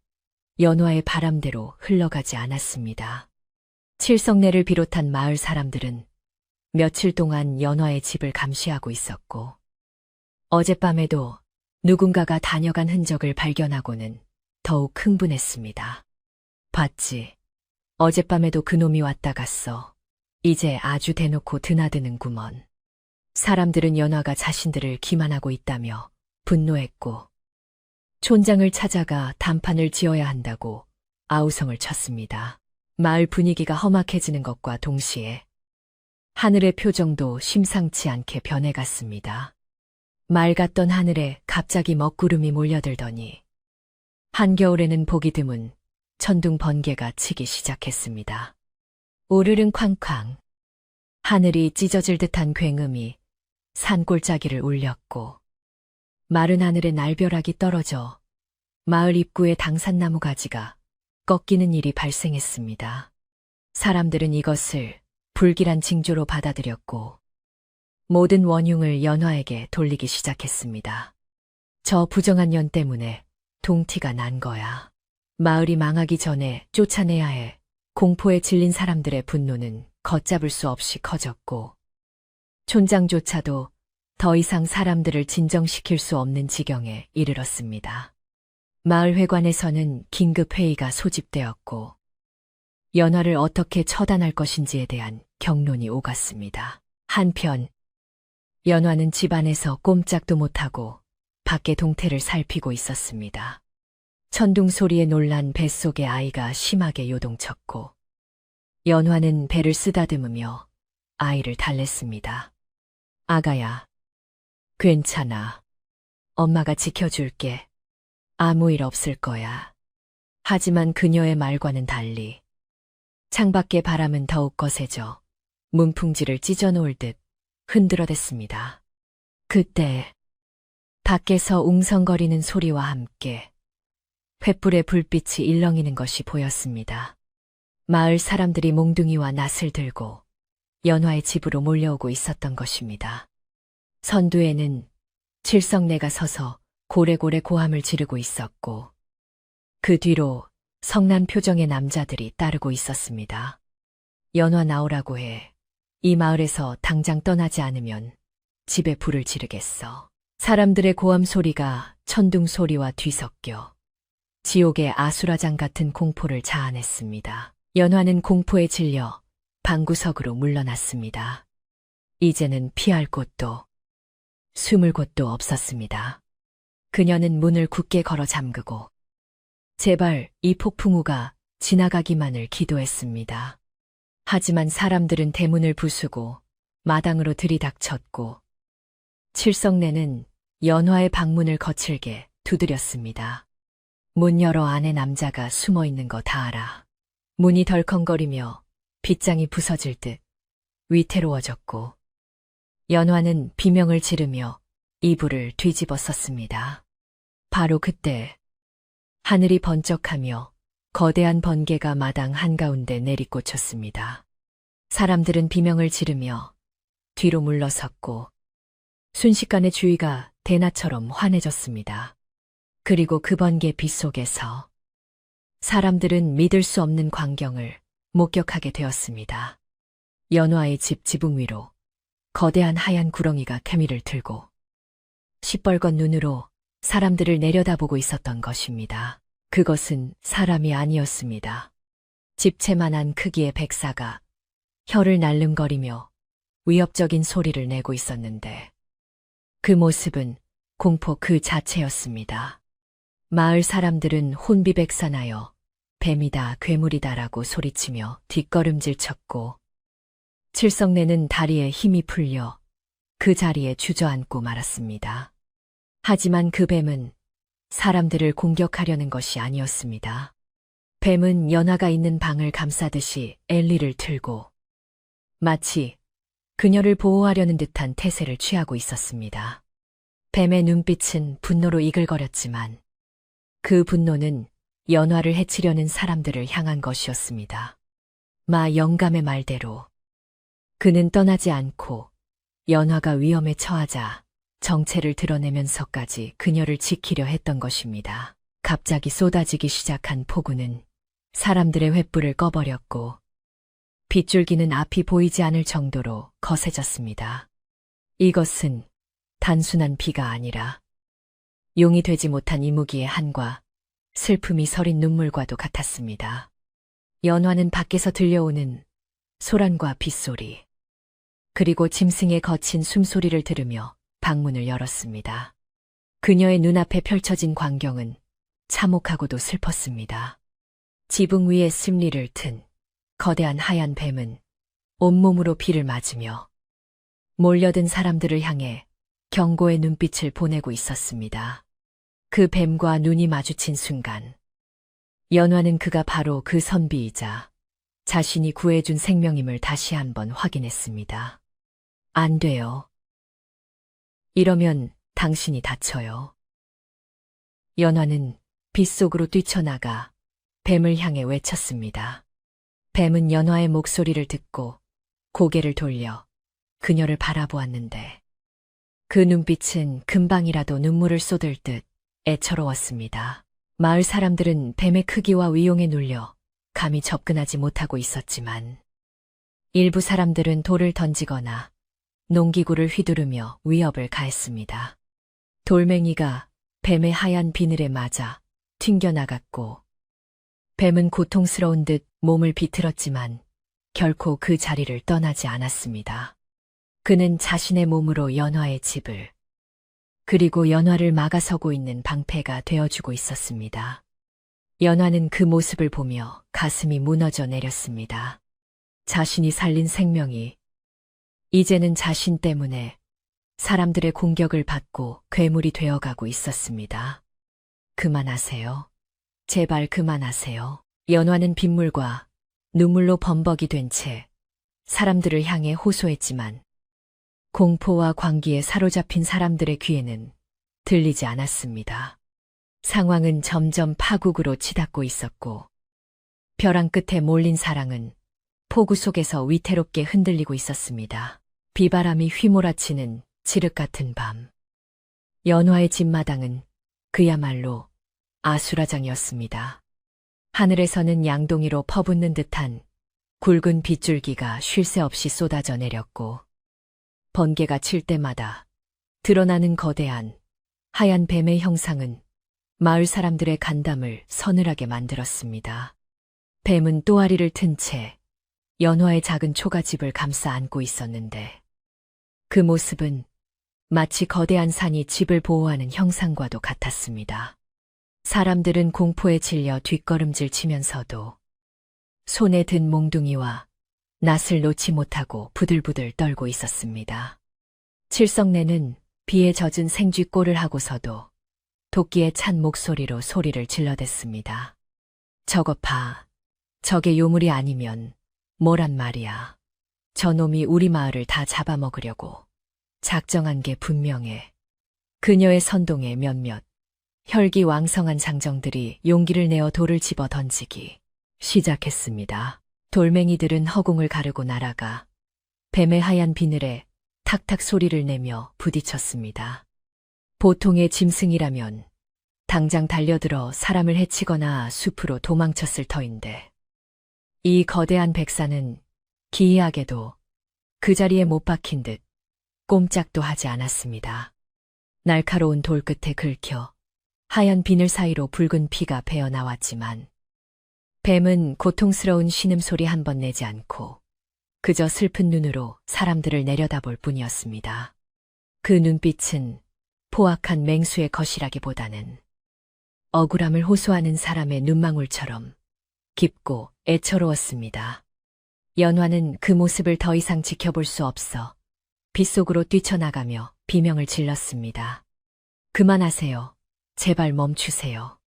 연화의 바람대로 흘러가지 않았습니다. 칠성내를 비롯한 마을 사람들은 며칠 동안 연화의 집을 감시하고 있었고 어젯밤에도 누군가가 다녀간 흔적을 발견하고는 더욱 흥분했습니다. 봤지? 어젯밤에도 그놈이 왔다 갔어. 이제 아주 대놓고 드나드는구먼. 사람들은 연화가 자신들을 기만하고 있다며 분노했고 촌장을 찾아가 단판을 지어야 한다고 아우성을 쳤습니다. 마을 분위기가 험악해지는 것과 동시에 하늘의 표정도 심상치 않게 변해갔습니다. 맑았던 하늘에 갑자기 먹구름이 몰려들더니 한겨울에는 보기 드문 천둥 번개가 치기 시작했습니다. 오르릉 쾅쾅 하늘이 찢어질 듯한 굉음이 산골짜기를 울렸고 마른 하늘에 날벼락이 떨어져 마을 입구의 당산나무 가지가 꺾이는 일이 발생했습니다. 사람들은 이것을 불길한 징조로 받아들였고 모든 원흉을 연화에게 돌리기 시작했습니다. 저 부정한 년 때문에 동티가 난 거야. 마을이 망하기 전에 쫓아내야 해. 공포에 질린 사람들의 분노는 걷잡을 수 없이 커졌고 촌장조차도 더 이상 사람들을 진정시킬 수 없는 지경에 이르렀습니다. 마을 회관에서는 긴급 회의가 소집되었고 연화를 어떻게 처단할 것인지에 대한 격론이 오갔습니다. 한편 연화는 집안에서 꼼짝도 못하고 밖의 동태를 살피고 있었습니다. 천둥 소리에 놀란 뱃속의 아이가 심하게 요동쳤고 연화는 배를 쓰다듬으며 아이를 달랬습니다. 아가야, 괜찮아. 엄마가 지켜줄게. 아무 일 없을 거야. 하지만 그녀의 말과는 달리 창밖의 바람은 더욱 거세져 문풍지를 찢어놓을 듯 흔들어댔습니다. 그때 밖에서 웅성거리는 소리와 함께 횃불의 불빛이 일렁이는 것이 보였습니다. 마을 사람들이 몽둥이와 낫을 들고 연화의 집으로 몰려오고 있었던 것입니다. 선두에는 칠성내가 서서 고래고래 고함을 지르고 있었고, 그 뒤로 성난 표정의 남자들이 따르고 있었습니다. 연화 나오라고 해. 이 마을에서 당장 떠나지 않으면 집에 불을 지르겠어. 사람들의 고함 소리가 천둥 소리와 뒤섞여 지옥의 아수라장 같은 공포를 자아냈습니다. 연화는 공포에 질려 방구석으로 물러났습니다. 이제는 피할 곳도 숨을 곳도 없었습니다. 그녀는 문을 굳게 걸어 잠그고 제발 이 폭풍우가 지나가기만을 기도했습니다. 하지만 사람들은 대문을 부수고 마당으로 들이닥쳤고 칠성내는 연화의 방문을 거칠게 두드렸습니다. 문 열어 안에 남자가 숨어 있는 거 다 알아. 문이 덜컹거리며 빗장이 부서질 듯 위태로워졌고 연화는 비명을 지르며 이불을 뒤집어 썼습니다. 바로 그때 하늘이 번쩍하며 거대한 번개가 마당 한가운데 내리꽂혔습니다. 사람들은 비명을 지르며 뒤로 물러섰고 순식간에 주위가 대나처럼 환해졌습니다. 그리고 그 번개 빗속에서 사람들은 믿을 수 없는 광경을 목격하게 되었습니다. 연화의 집 지붕 위로 거대한 하얀 구렁이가 케미를 들고 시뻘건 눈으로 사람들을 내려다보고 있었던 것입니다. 그것은 사람이 아니었습니다. 집채만한 크기의 백사가 혀를 날름거리며 위협적인 소리를 내고 있었는데 그 모습은 공포 그 자체였습니다. 마을 사람들은 혼비백산하여 뱀이다 괴물이다라고 소리치며 뒷걸음질 쳤고 칠성내는 다리에 힘이 풀려 그 자리에 주저앉고 말았습니다. 하지만 그 뱀은 사람들을 공격하려는 것이 아니었습니다. 뱀은 연화가 있는 방을 감싸듯이 엘리를 틀고 마치 그녀를 보호하려는 듯한 태세를 취하고 있었습니다. 뱀의 눈빛은 분노로 이글거렸지만 그 분노는 연화를 해치려는 사람들을 향한 것이었습니다. 마 영감의 말대로 그는 떠나지 않고 연화가 위험에 처하자 정체를 드러내면서까지 그녀를 지키려 했던 것입니다. 갑자기 쏟아지기 시작한 폭우는 사람들의 횃불을 꺼버렸고 빗줄기는 앞이 보이지 않을 정도로 거세졌습니다. 이것은 단순한 비가 아니라 용이 되지 못한 이무기의 한과 슬픔이 서린 눈물과도 같았습니다. 연화는 밖에서 들려오는 소란과 빗소리, 그리고 짐승의 거친 숨소리를 들으며 방문을 열었습니다. 그녀의 눈앞에 펼쳐진 광경은 참혹하고도 슬펐습니다. 지붕 위에 심리를 튼 거대한 하얀 뱀은 온몸으로 비를 맞으며 몰려든 사람들을 향해 경고의 눈빛을 보내고 있었습니다. 그 뱀과 눈이 마주친 순간 연화는 그가 바로 그 선비이자 자신이 구해준 생명임을 다시 한번 확인했습니다. 안 돼요. 이러면 당신이 다쳐요. 연화는 빗속으로 뛰쳐나가 뱀을 향해 외쳤습니다. 뱀은 연화의 목소리를 듣고 고개를 돌려 그녀를 바라보았는데 그 눈빛은 금방이라도 눈물을 쏟을 듯 애처로웠습니다. 마을 사람들은 뱀의 크기와 위용에 눌려 감히 접근하지 못하고 있었지만 일부 사람들은 돌을 던지거나 농기구를 휘두르며 위협을 가했습니다. 돌멩이가 뱀의 하얀 비늘에 맞아 튕겨나갔고 뱀은 고통스러운 듯 몸을 비틀었지만 결코 그 자리를 떠나지 않았습니다. 그는 자신의 몸으로 연화의 집을 그리고 연화를 막아서고 있는 방패가 되어주고 있었습니다. 연화는 그 모습을 보며 가슴이 무너져 내렸습니다. 자신이 살린 생명이 이제는 자신 때문에 사람들의 공격을 받고 괴물이 되어가고 있었습니다. 그만하세요. 제발 그만하세요. 연화는 빗물과 눈물로 범벅이 된 채 사람들을 향해 호소했지만 공포와 광기에 사로잡힌 사람들의 귀에는 들리지 않았습니다. 상황은 점점 파국으로 치닫고 있었고 벼랑 끝에 몰린 사랑은 폭우 속에서 위태롭게 흔들리고 있었습니다. 비바람이 휘몰아치는 칠흑 같은 밤. 연화의 집마당은 그야말로 아수라장이었습니다. 하늘에서는 양동이로 퍼붓는 듯한 굵은 빗줄기가 쉴 새 없이 쏟아져 내렸고, 번개가 칠 때마다 드러나는 거대한 하얀 뱀의 형상은 마을 사람들의 간담을 서늘하게 만들었습니다. 뱀은 또아리를 튼 채 연화의 작은 초가집을 감싸 안고 있었는데, 그 모습은 마치 거대한 산이 집을 보호하는 형상과도 같았습니다. 사람들은 공포에 질려 뒷걸음질 치면서도 손에 든 몽둥이와 낫을 놓지 못하고 부들부들 떨고 있었습니다. 칠성내는 비에 젖은 생쥐꼴을 하고서도 도끼에 찬 목소리로 소리를 질러댔습니다. 저것 봐. 저게 요물이 아니면 뭐란 말이야. 저놈이 우리 마을을 다 잡아먹으려고 작정한 게 분명해. 그녀의 선동에 몇몇 혈기왕성한 장정들이 용기를 내어 돌을 집어 던지기 시작했습니다. 돌멩이들은 허공을 가르고 날아가 뱀의 하얀 비늘에 탁탁 소리를 내며 부딪혔습니다. 보통의 짐승이라면 당장 달려들어 사람을 해치거나 숲으로 도망쳤을 터인데, 이 거대한 백사는 기이하게도 그 자리에 못 박힌 듯 꼼짝도 하지 않았습니다. 날카로운 돌 끝에 긁혀 하얀 비늘 사이로 붉은 피가 배어 나왔지만, 뱀은 고통스러운 신음소리 한 번 내지 않고 그저 슬픈 눈으로 사람들을 내려다볼 뿐이었습니다. 그 눈빛은 포악한 맹수의 것이라기보다는 억울함을 호소하는 사람의 눈망울처럼 깊고 애처로웠습니다. 연화는 그 모습을 더 이상 지켜볼 수 없어 빗속으로 뛰쳐나가며 비명을 질렀습니다. 그만하세요. 제발 멈추세요.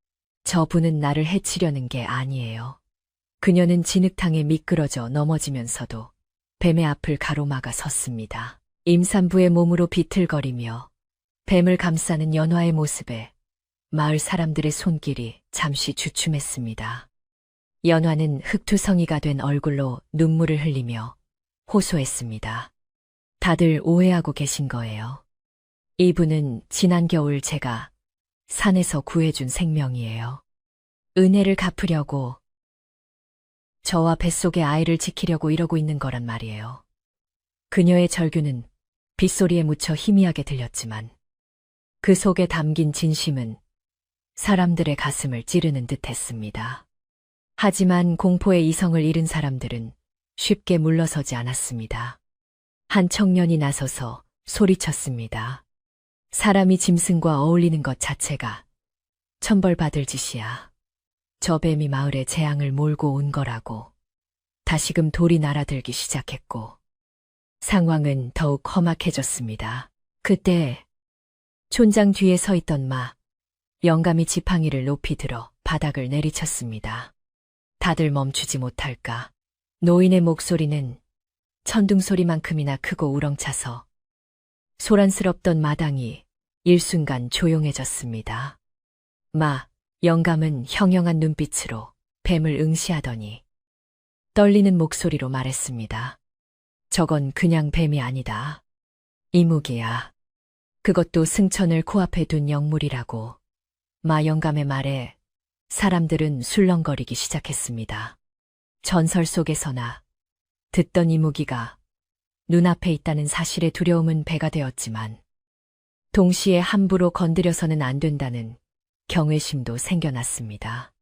저분은 나를 해치려는 게 아니에요. 그녀는 진흙탕에 미끄러져 넘어지면서도 뱀의 앞을 가로막아 섰습니다. 임산부의 몸으로 비틀거리며 뱀을 감싸는 연화의 모습에 마을 사람들의 손길이 잠시 주춤했습니다. 연화는 흑투성이가 된 얼굴로 눈물을 흘리며 호소했습니다. 다들 오해하고 계신 거예요. 이분은 지난 겨울 제가 산에서 구해준 생명이에요. 은혜를 갚으려고, 저와 뱃속의 아이를 지키려고 이러고 있는 거란 말이에요. 그녀의 절규는 빗소리에 묻혀 희미하게 들렸지만 그 속에 담긴 진심은 사람들의 가슴을 찌르는 듯했습니다. 하지만 공포에 이성을 잃은 사람들은 쉽게 물러서지 않았습니다. 한 청년이 나서서 소리쳤습니다. 사람이 짐승과 어울리는 것 자체가 천벌받을 짓이야. 저 뱀이 마을에 재앙을 몰고 온 거라고. 다시금 돌이 날아들기 시작했고 상황은 더욱 험악해졌습니다. 그때 촌장 뒤에 서 있던 영감이 지팡이를 높이 들어 바닥을 내리쳤습니다. 다들 멈추지 못할까. 노인의 목소리는 천둥소리만큼이나 크고 우렁차서 소란스럽던 마당이 일순간 조용해졌습니다. 영감은 형형한 눈빛으로 뱀을 응시하더니 떨리는 목소리로 말했습니다. 저건 그냥 뱀이 아니다. 이무기야. 그것도 승천을 코앞에 둔 영물이라고. 영감의 말에 사람들은 술렁거리기 시작했습니다. 전설 속에서나 듣던 이무기가 눈앞에 있다는 사실의 두려움은 배가 되었지만 동시에 함부로 건드려서는 안 된다는 경외심도 생겨났습니다.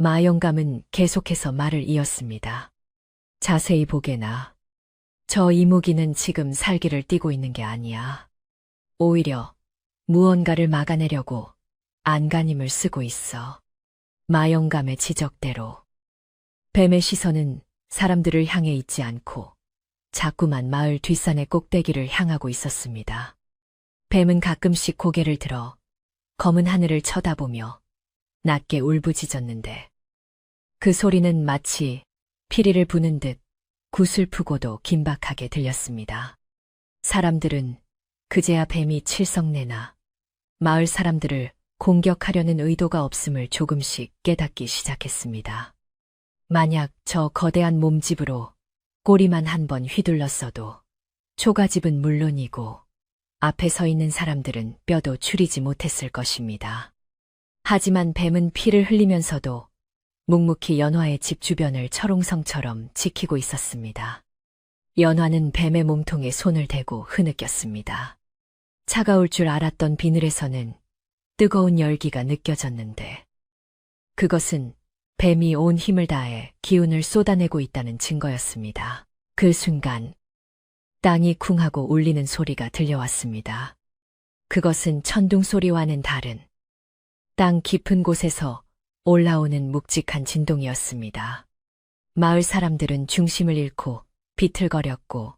영감은 계속해서 말을 이었습니다. 자세히 보게나. 저 이무기는 지금 살기를 띠고 있는 게 아니야. 오히려 무언가를 막아내려고 안간힘을 쓰고 있어. 영감의 지적대로 뱀의 시선은 사람들을 향해 있지 않고 자꾸만 마을 뒷산의 꼭대기를 향하고 있었습니다. 뱀은 가끔씩 고개를 들어 검은 하늘을 쳐다보며 낮게 울부짖었는데 그 소리는 마치 피리를 부는 듯 구슬프고도 긴박하게 들렸습니다. 사람들은 그제야 뱀이 칠성내나 마을 사람들을 공격하려는 의도가 없음을 조금씩 깨닫기 시작했습니다. 만약 저 거대한 몸집으로 꼬리만 한 번 휘둘렀어도 초가집은 물론이고 앞에 서 있는 사람들은 뼈도 추리지 못했을 것입니다. 하지만 뱀은 피를 흘리면서도 묵묵히 연화의 집 주변을 철옹성처럼 지키고 있었습니다. 연화는 뱀의 몸통에 손을 대고 흐느꼈습니다. 차가울 줄 알았던 비늘에서는 뜨거운 열기가 느껴졌는데 그것은 뱀이 온 힘을 다해 기운을 쏟아내고 있다는 증거였습니다. 그 순간 땅이 쿵하고 울리는 소리가 들려왔습니다. 그것은 천둥 소리와는 다른 땅 깊은 곳에서 올라오는 묵직한 진동이었습니다. 마을 사람들은 중심을 잃고 비틀거렸고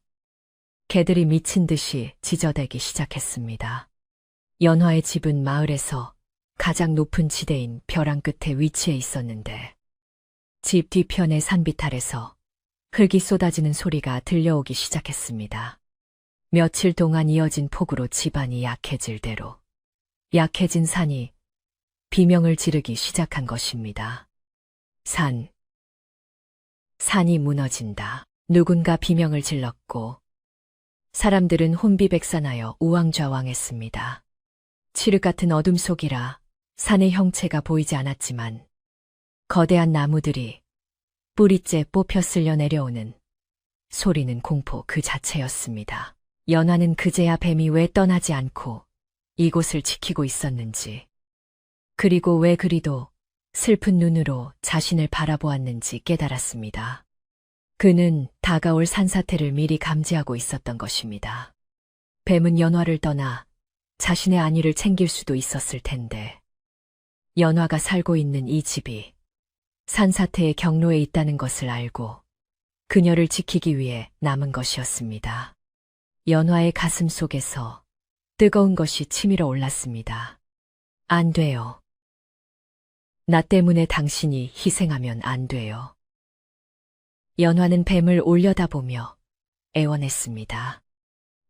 개들이 미친 듯이 짖어대기 시작했습니다. 연화의 집은 마을에서 가장 높은 지대인 벼랑 끝에 위치해 있었는데 집 뒤편의 산비탈에서 흙이 쏟아지는 소리가 들려오기 시작했습니다. 며칠 동안 이어진 폭우로 집안이 약해질 대로 약해진 산이 비명을 지르기 시작한 것입니다. 산이 무너진다. 누군가 비명을 질렀고 사람들은 혼비백산하여 우왕좌왕했습니다. 칠흑 같은 어둠 속이라 산의 형체가 보이지 않았지만 거대한 나무들이 뿌리째 뽑혀 쓸려 내려오는 소리는 공포 그 자체였습니다. 연화는 그제야 뱀이 왜 떠나지 않고 이곳을 지키고 있었는지, 그리고 왜 그리도 슬픈 눈으로 자신을 바라보았는지 깨달았습니다. 그는 다가올 산사태를 미리 감지하고 있었던 것입니다. 뱀은 연화를 떠나 자신의 안위를 챙길 수도 있었을 텐데, 연화가 살고 있는 이 집이 산사태의 경로에 있다는 것을 알고 그녀를 지키기 위해 남은 것이었습니다. 연화의 가슴 속에서 뜨거운 것이 치밀어 올랐습니다. 안 돼요. 나 때문에 당신이 희생하면 안 돼요. 연화는 뱀을 올려다보며 애원했습니다.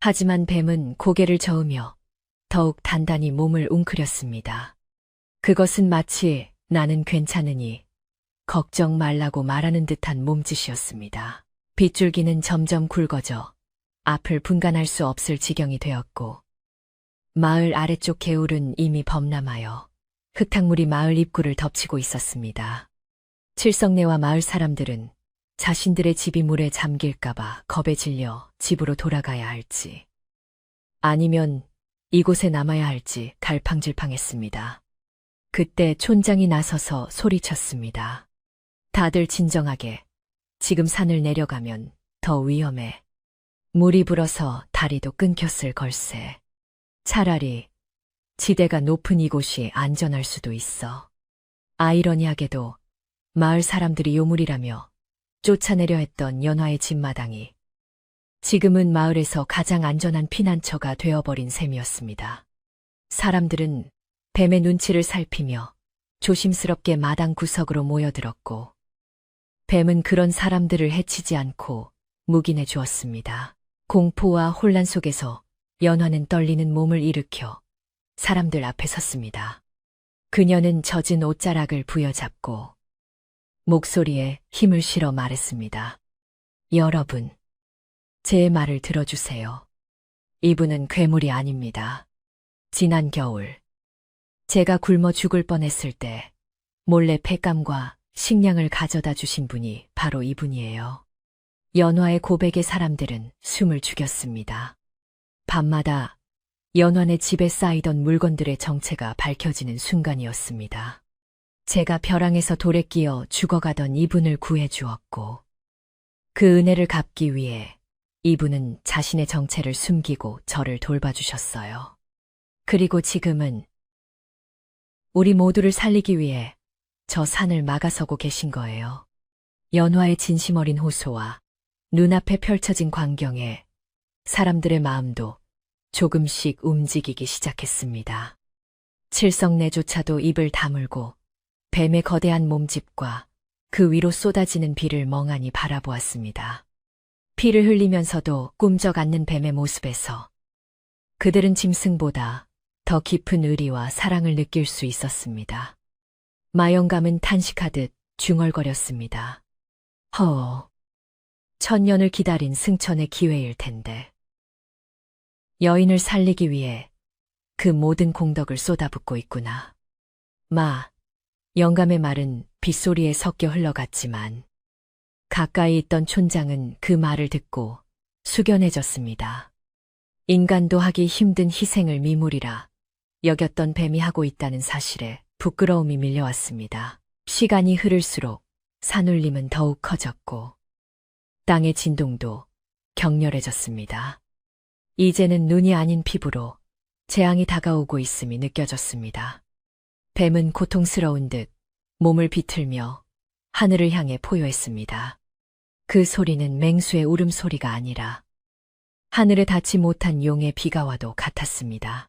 하지만 뱀은 고개를 저으며 더욱 단단히 몸을 웅크렸습니다. 그것은 마치 나는 괜찮으니 걱정 말라고 말하는 듯한 몸짓이었습니다. 빗줄기는 점점 굵어져 앞을 분간할 수 없을 지경이 되었고 마을 아래쪽 개울은 이미 범람하여 흙탕물이 마을 입구를 덮치고 있었습니다. 칠성내와 마을 사람들은 자신들의 집이 물에 잠길까봐 겁에 질려 집으로 돌아가야 할지 아니면 이곳에 남아야 할지 갈팡질팡했습니다. 그때 촌장이 나서서 소리쳤습니다. 다들 진정하게. 지금 산을 내려가면 더 위험해. 물이 불어서 다리도 끊겼을 걸세. 차라리 지대가 높은 이곳이 안전할 수도 있어. 아이러니하게도 마을 사람들이 요물이라며 쫓아내려 했던 연화의 집마당이 지금은 마을에서 가장 안전한 피난처가 되어버린 셈이었습니다. 사람들은 뱀의 눈치를 살피며 조심스럽게 마당 구석으로 모여들었고 뱀은 그런 사람들을 해치지 않고 묵인해 주었습니다. 공포와 혼란 속에서 연화는 떨리는 몸을 일으켜 사람들 앞에 섰습니다. 그녀는 젖은 옷자락을 부여잡고 목소리에 힘을 실어 말했습니다. 여러분, 제 말을 들어주세요. 이분은 괴물이 아닙니다. 지난 겨울 제가 굶어 죽을 뻔했을 때 몰래 폐감과 식량을 가져다 주신 분이 바로 이분이에요. 연화의 고백에 사람들은 숨을 죽였습니다. 밤마다 연화네 집에 쌓이던 물건들의 정체가 밝혀지는 순간이었습니다. 제가 벼랑에서 돌에 끼어 죽어가던 이분을 구해 주었고 그 은혜를 갚기 위해 이분은 자신의 정체를 숨기고 저를 돌봐주셨어요. 그리고 지금은 우리 모두를 살리기 위해 저 산을 막아서고 계신 거예요. 연화의 진심 어린 호소와 눈앞에 펼쳐진 광경에 사람들의 마음도 조금씩 움직이기 시작했습니다. 칠성내조차도 입을 다물고 뱀의 거대한 몸집과 그 위로 쏟아지는 비를 멍하니 바라보았습니다. 피를 흘리면서도 꿈쩍 않는 뱀의 모습에서 그들은 짐승보다 더 깊은 의리와 사랑을 느낄 수 있었습니다. 마영감은 탄식하듯 중얼거렸습니다. 천년을 기다린 승천의 기회일 텐데. 여인을 살리기 위해 그 모든 공덕을 쏟아붓고 있구나. 영감의 말은 빗소리에 섞여 흘러갔지만 가까이 있던 촌장은 그 말을 듣고 숙연해졌습니다. 인간도 하기 힘든 희생을 미물이라 여겼던 뱀이 하고 있다는 사실에 부끄러움이 밀려왔습니다. 시간이 흐를수록 산울림은 더욱 커졌고 땅의 진동도 격렬해졌습니다. 이제는 눈이 아닌 피부로 재앙이 다가오고 있음이 느껴졌습니다. 뱀은 고통스러운 듯 몸을 비틀며 하늘을 향해 포효했습니다. 그 소리는 맹수의 울음소리가 아니라 하늘에 닿지 못한 용의 비가 와도 같았습니다.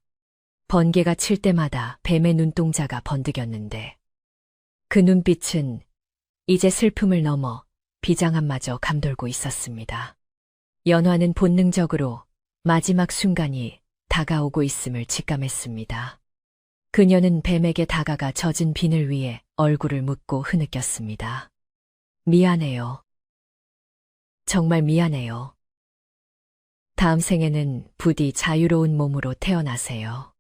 번개가 칠 때마다 뱀의 눈동자가 번득였는데 그 눈빛은 이제 슬픔을 넘어 비장함마저 감돌고 있었습니다. 연화는 본능적으로 마지막 순간이 다가오고 있음을 직감했습니다. 그녀는 뱀에게 다가가 젖은 비늘 위에 얼굴을 묻고 흐느꼈습니다. 미안해요. 정말 미안해요. 다음 생에는 부디 자유로운 몸으로 태어나세요.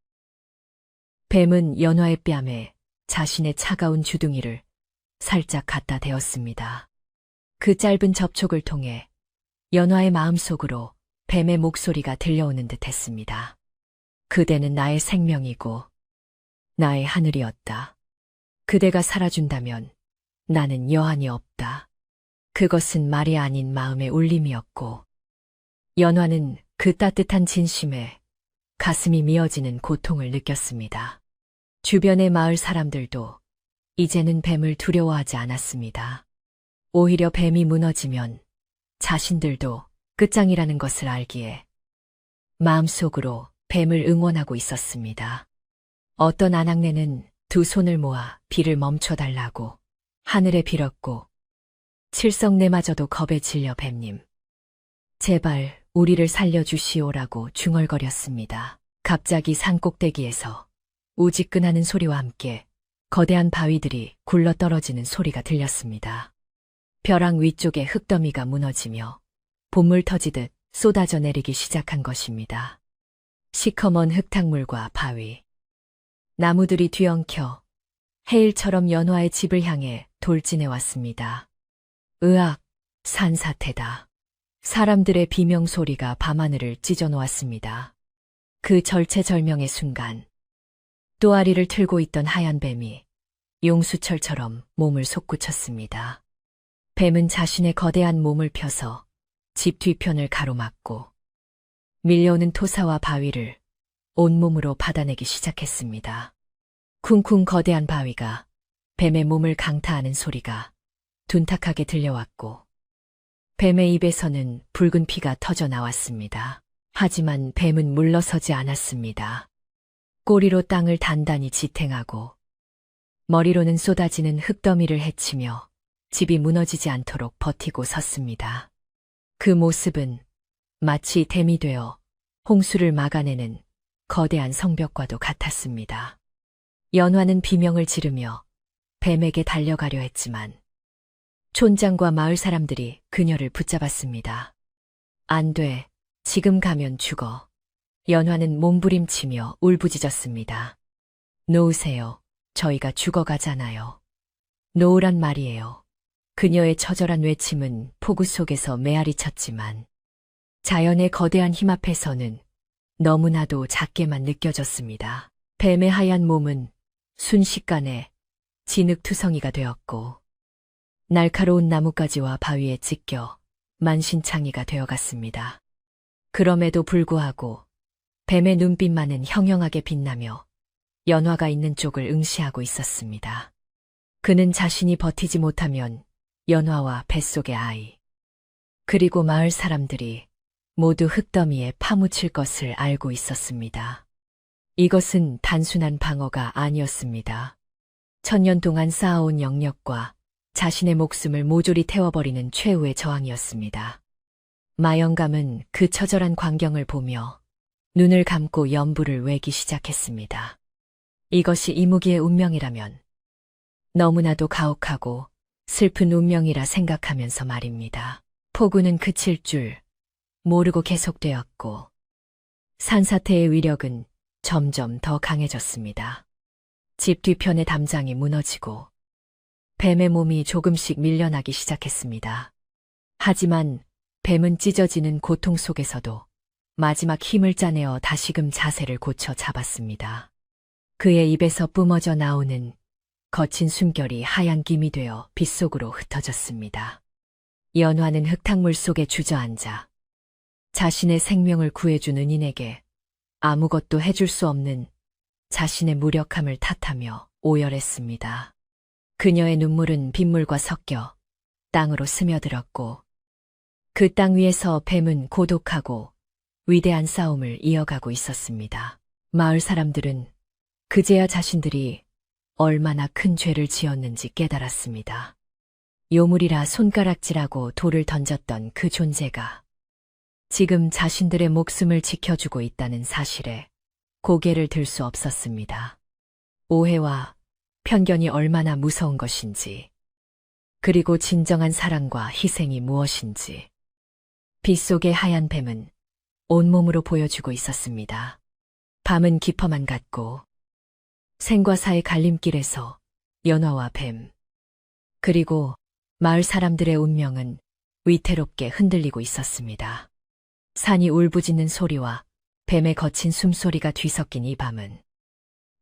뱀은 연화의 뺨에 자신의 차가운 주둥이를 살짝 갖다 대었습니다. 그 짧은 접촉을 통해 연화의 마음속으로 뱀의 목소리가 들려오는 듯 했습니다. 그대는 나의 생명이고 나의 하늘이었다. 그대가 살아준다면 나는 여한이 없다. 그것은 말이 아닌 마음의 울림이었고 연화는 그 따뜻한 진심에 가슴이 미어지는 고통을 느꼈습니다. 주변의 마을 사람들도 이제는 뱀을 두려워하지 않았습니다. 오히려 뱀이 무너지면 자신들도 끝장이라는 것을 알기에 마음속으로 뱀을 응원하고 있었습니다. 어떤 아낙네는 두 손을 모아 비를 멈춰달라고 하늘에 빌었고 칠성내마저도 겁에 질려 뱀님, 제발 우리를 살려주시오라고 중얼거렸습니다. 갑자기 산꼭대기에서 우지끈하는 소리와 함께 거대한 바위들이 굴러떨어지는 소리가 들렸습니다. 벼랑 위쪽에 흙더미가 무너지며 봇물 터지듯 쏟아져 내리기 시작한 것입니다. 시커먼 흙탕물과 바위, 나무들이 뒤엉켜 해일처럼 연화의 집을 향해 돌진해 왔습니다. 으악, 산사태다. 사람들의 비명소리가 밤하늘을 찢어놓았습니다. 그 절체절명의 순간, 또아리를 틀고 있던 하얀 뱀이 용수철처럼 몸을 솟구쳤습니다. 뱀은 자신의 거대한 몸을 펴서 집 뒤편을 가로막고 밀려오는 토사와 바위를 온몸으로 받아내기 시작했습니다. 쿵쿵 거대한 바위가 뱀의 몸을 강타하는 소리가 둔탁하게 들려왔고 뱀의 입에서는 붉은 피가 터져 나왔습니다. 하지만 뱀은 물러서지 않았습니다. 꼬리로 땅을 단단히 지탱하고 머리로는 쏟아지는 흙더미를 헤치며 집이 무너지지 않도록 버티고 섰습니다. 그 모습은 마치 댐이 되어 홍수를 막아내는 거대한 성벽과도 같았습니다. 연화는 비명을 지르며 뱀에게 달려가려 했지만 촌장과 마을 사람들이 그녀를 붙잡았습니다. 안 돼, 지금 가면 죽어. 연화는 몸부림치며 울부짖었습니다. 놓으세요. 저희가 죽어가잖아요. 놓으란 말이에요. 그녀의 처절한 외침은 폭우 속에서 메아리 쳤지만 자연의 거대한 힘 앞에서는 너무나도 작게만 느껴졌습니다. 뱀의 하얀 몸은 순식간에 진흙투성이가 되었고 날카로운 나뭇가지와 바위에 찢겨 만신창이가 되어갔습니다. 그럼에도 불구하고 뱀의 눈빛만은 형형하게 빛나며 연화가 있는 쪽을 응시하고 있었습니다. 그는 자신이 버티지 못하면 연화와 뱃속의 아이, 그리고 마을 사람들이 모두 흙더미에 파묻힐 것을 알고 있었습니다. 이것은 단순한 방어가 아니었습니다. 천년 동안 쌓아온 영역과 자신의 목숨을 모조리 태워버리는 최후의 저항이었습니다. 마영감은 그 처절한 광경을 보며 눈을 감고 연부를 외기 시작했습니다. 이것이 이무기의 운명이라면 너무나도 가혹하고 슬픈 운명이라 생각하면서 말입니다. 폭우는 그칠 줄 모르고 계속되었고 산사태의 위력은 점점 더 강해졌습니다. 집 뒤편의 담장이 무너지고 뱀의 몸이 조금씩 밀려나기 시작했습니다. 하지만 뱀은 찢어지는 고통 속에서도 마지막 힘을 짜내어 다시금 자세를 고쳐 잡았습니다. 그의 입에서 뿜어져 나오는 거친 숨결이 하얀 김이 되어 빗속으로 흩어졌습니다. 연화는 흙탕물 속에 주저앉아 자신의 생명을 구해준 은인에게 아무것도 해줄 수 없는 자신의 무력함을 탓하며 오열했습니다. 그녀의 눈물은 빗물과 섞여 땅으로 스며들었고 그 땅 위에서 뱀은 고독하고 위대한 싸움을 이어가고 있었습니다. 마을 사람들은 그제야 자신들이 얼마나 큰 죄를 지었는지 깨달았습니다. 요물이라 손가락질하고 돌을 던졌던 그 존재가 지금 자신들의 목숨을 지켜주고 있다는 사실에 고개를 들 수 없었습니다. 오해와 편견이 얼마나 무서운 것인지, 그리고 진정한 사랑과 희생이 무엇인지, 빗속의 하얀 뱀은 온몸으로 보여주고 있었습니다. 밤은 깊어만 갔고 생과 사의 갈림길에서 연화와 뱀, 그리고 마을 사람들의 운명은 위태롭게 흔들리고 있었습니다. 산이 울부짖는 소리와 뱀의 거친 숨소리가 뒤섞인 이 밤은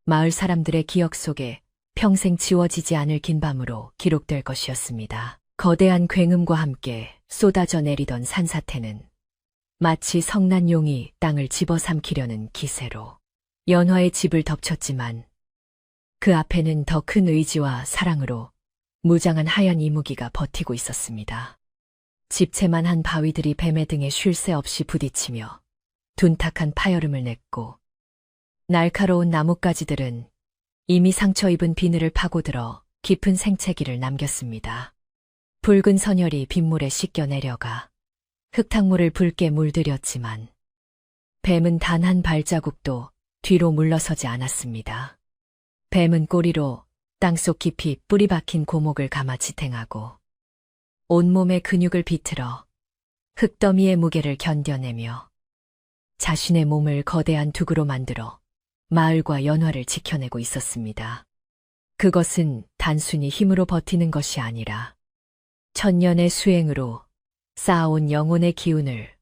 마을 사람들의 기억 속에 평생 지워지지 않을 긴 밤으로 기록될 것이었습니다. 거대한 굉음과 함께 쏟아져 내리던 산사태는 마치 성난 용이 땅을 집어삼키려는 기세로 연화의 집을 덮쳤지만 그 앞에는 더 큰 의지와 사랑으로 무장한 하얀 이무기가 버티고 있었습니다. 집채만 한 바위들이 뱀의 등에 쉴 새 없이 부딪히며 둔탁한 파열음을 냈고 날카로운 나뭇가지들은 이미 상처 입은 비늘을 파고들어 깊은 생채기를 남겼습니다. 붉은 선혈이 빗물에 씻겨 내려가 흙탕물을 붉게 물들였지만 뱀은 단 한 발자국도 뒤로 물러서지 않았습니다. 뱀은 꼬리로 땅속 깊이 뿌리 박힌 고목을 감아 지탱하고 온몸의 근육을 비틀어 흙더미의 무게를 견뎌내며 자신의 몸을 거대한 두구로 만들어 마을과 연화를 지켜내고 있었습니다. 그것은 단순히 힘으로 버티는 것이 아니라 천년의 수행으로 쌓아온 영혼의 기운을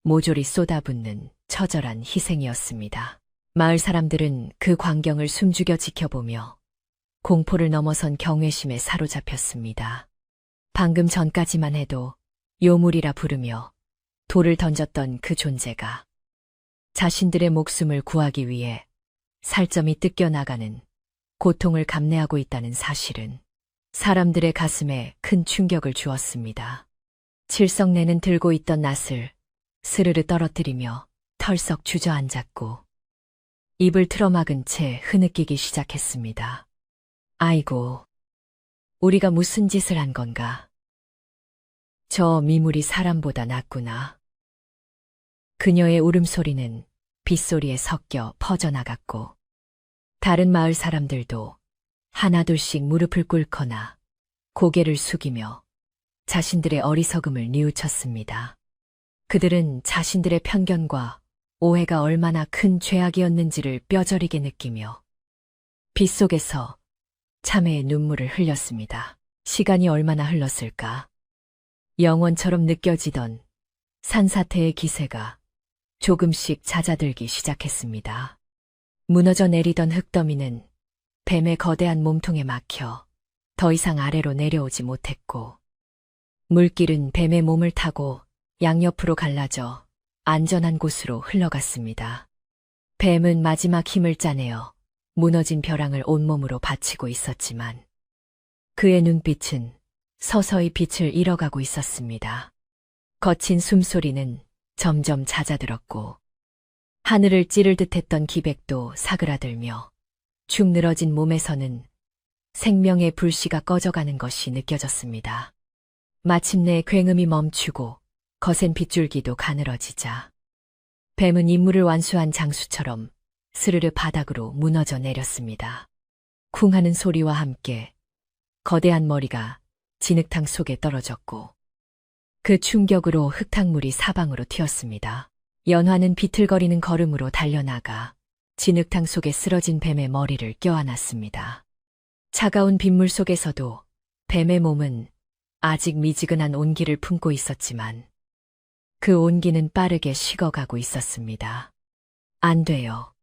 모조리 쏟아붓는 처절한 희생이었습니다. 마을 사람들은 그 광경을 숨죽여 지켜보며 공포를 넘어선 경외심에 사로잡혔습니다. 방금 전까지만 해도 요물이라 부르며 돌을 던졌던 그 존재가 자신들의 목숨을 구하기 위해 살점이 뜯겨나가는 고통을 감내하고 있다는 사실은 사람들의 가슴에 큰 충격을 주었습니다. 칠성내는 들고 있던 낫을 스르르 떨어뜨리며 털썩 주저앉았고 입을 틀어막은 채 흐느끼기 시작했습니다. 아이고, 우리가 무슨 짓을 한 건가? 저 미물이 사람보다 낫구나. 그녀의 울음소리는 빗소리에 섞여 퍼져나갔고 다른 마을 사람들도 하나둘씩 무릎을 꿇거나 고개를 숙이며 자신들의 어리석음을 뉘우쳤습니다. 그들은 자신들의 편견과 오해가 얼마나 큰 죄악이었는지를 뼈저리게 느끼며 빗속에서 참회의 눈물을 흘렸습니다. 시간이 얼마나 흘렀을까? 영원처럼 느껴지던 산사태의 기세가 조금씩 잦아들기 시작했습니다. 무너져 내리던 흙더미는 뱀의 거대한 몸통에 막혀 더 이상 아래로 내려오지 못했고 물길은 뱀의 몸을 타고 양옆으로 갈라져 안전한 곳으로 흘러갔습니다. 뱀은 마지막 힘을 짜내어 무너진 벼랑을 온몸으로 받치고 있었지만 그의 눈빛은 서서히 빛을 잃어가고 있었습니다. 거친 숨소리는 점점 잦아들었고 하늘을 찌를 듯했던 기백도 사그라들며 축 늘어진 몸에서는 생명의 불씨가 꺼져가는 것이 느껴졌습니다. 마침내 굉음이 멈추고 거센 빗줄기도 가늘어지자 뱀은 임무를 완수한 장수처럼 스르르 바닥으로 무너져 내렸습니다. 쿵 하는 소리와 함께 거대한 머리가 진흙탕 속에 떨어졌고 그 충격으로 흙탕물이 사방으로 튀었습니다. 연화는 비틀거리는 걸음으로 달려나가 진흙탕 속에 쓰러진 뱀의 머리를 껴안았습니다. 차가운 빗물 속에서도 뱀의 몸은 아직 미지근한 온기를 품고 있었지만 그 온기는 빠르게 식어가고 있었습니다. 안 돼요.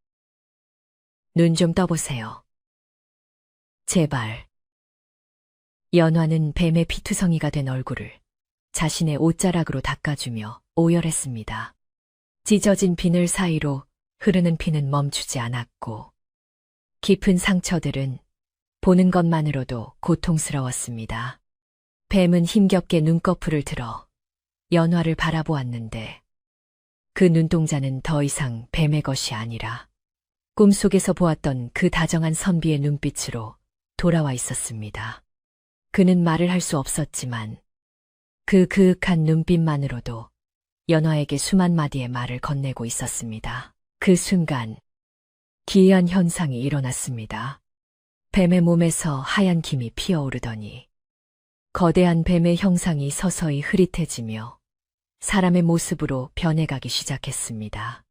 눈 좀 떠보세요. 제발. 연화는 뱀의 피투성이가 된 얼굴을 자신의 옷자락으로 닦아주며 오열했습니다. 찢어진 비늘 사이로 흐르는 피는 멈추지 않았고 깊은 상처들은 보는 것만으로도 고통스러웠습니다. 뱀은 힘겹게 눈꺼풀을 들어 연화를 바라보았는데 그 눈동자는 더 이상 뱀의 것이 아니라 꿈속에서 보았던 그 다정한 선비의 눈빛으로 돌아와 있었습니다. 그는 말을 할 수 없었지만 그 그윽한 눈빛만으로도 연화에게 수만 마디의 말을 건네고 있었습니다. 그 순간 기이한 현상이 일어났습니다. 뱀의 몸에서 하얀 김이 피어오르더니 거대한 뱀의 형상이 서서히 흐릿해지며 사람의 모습으로 변해가기 시작했습니다.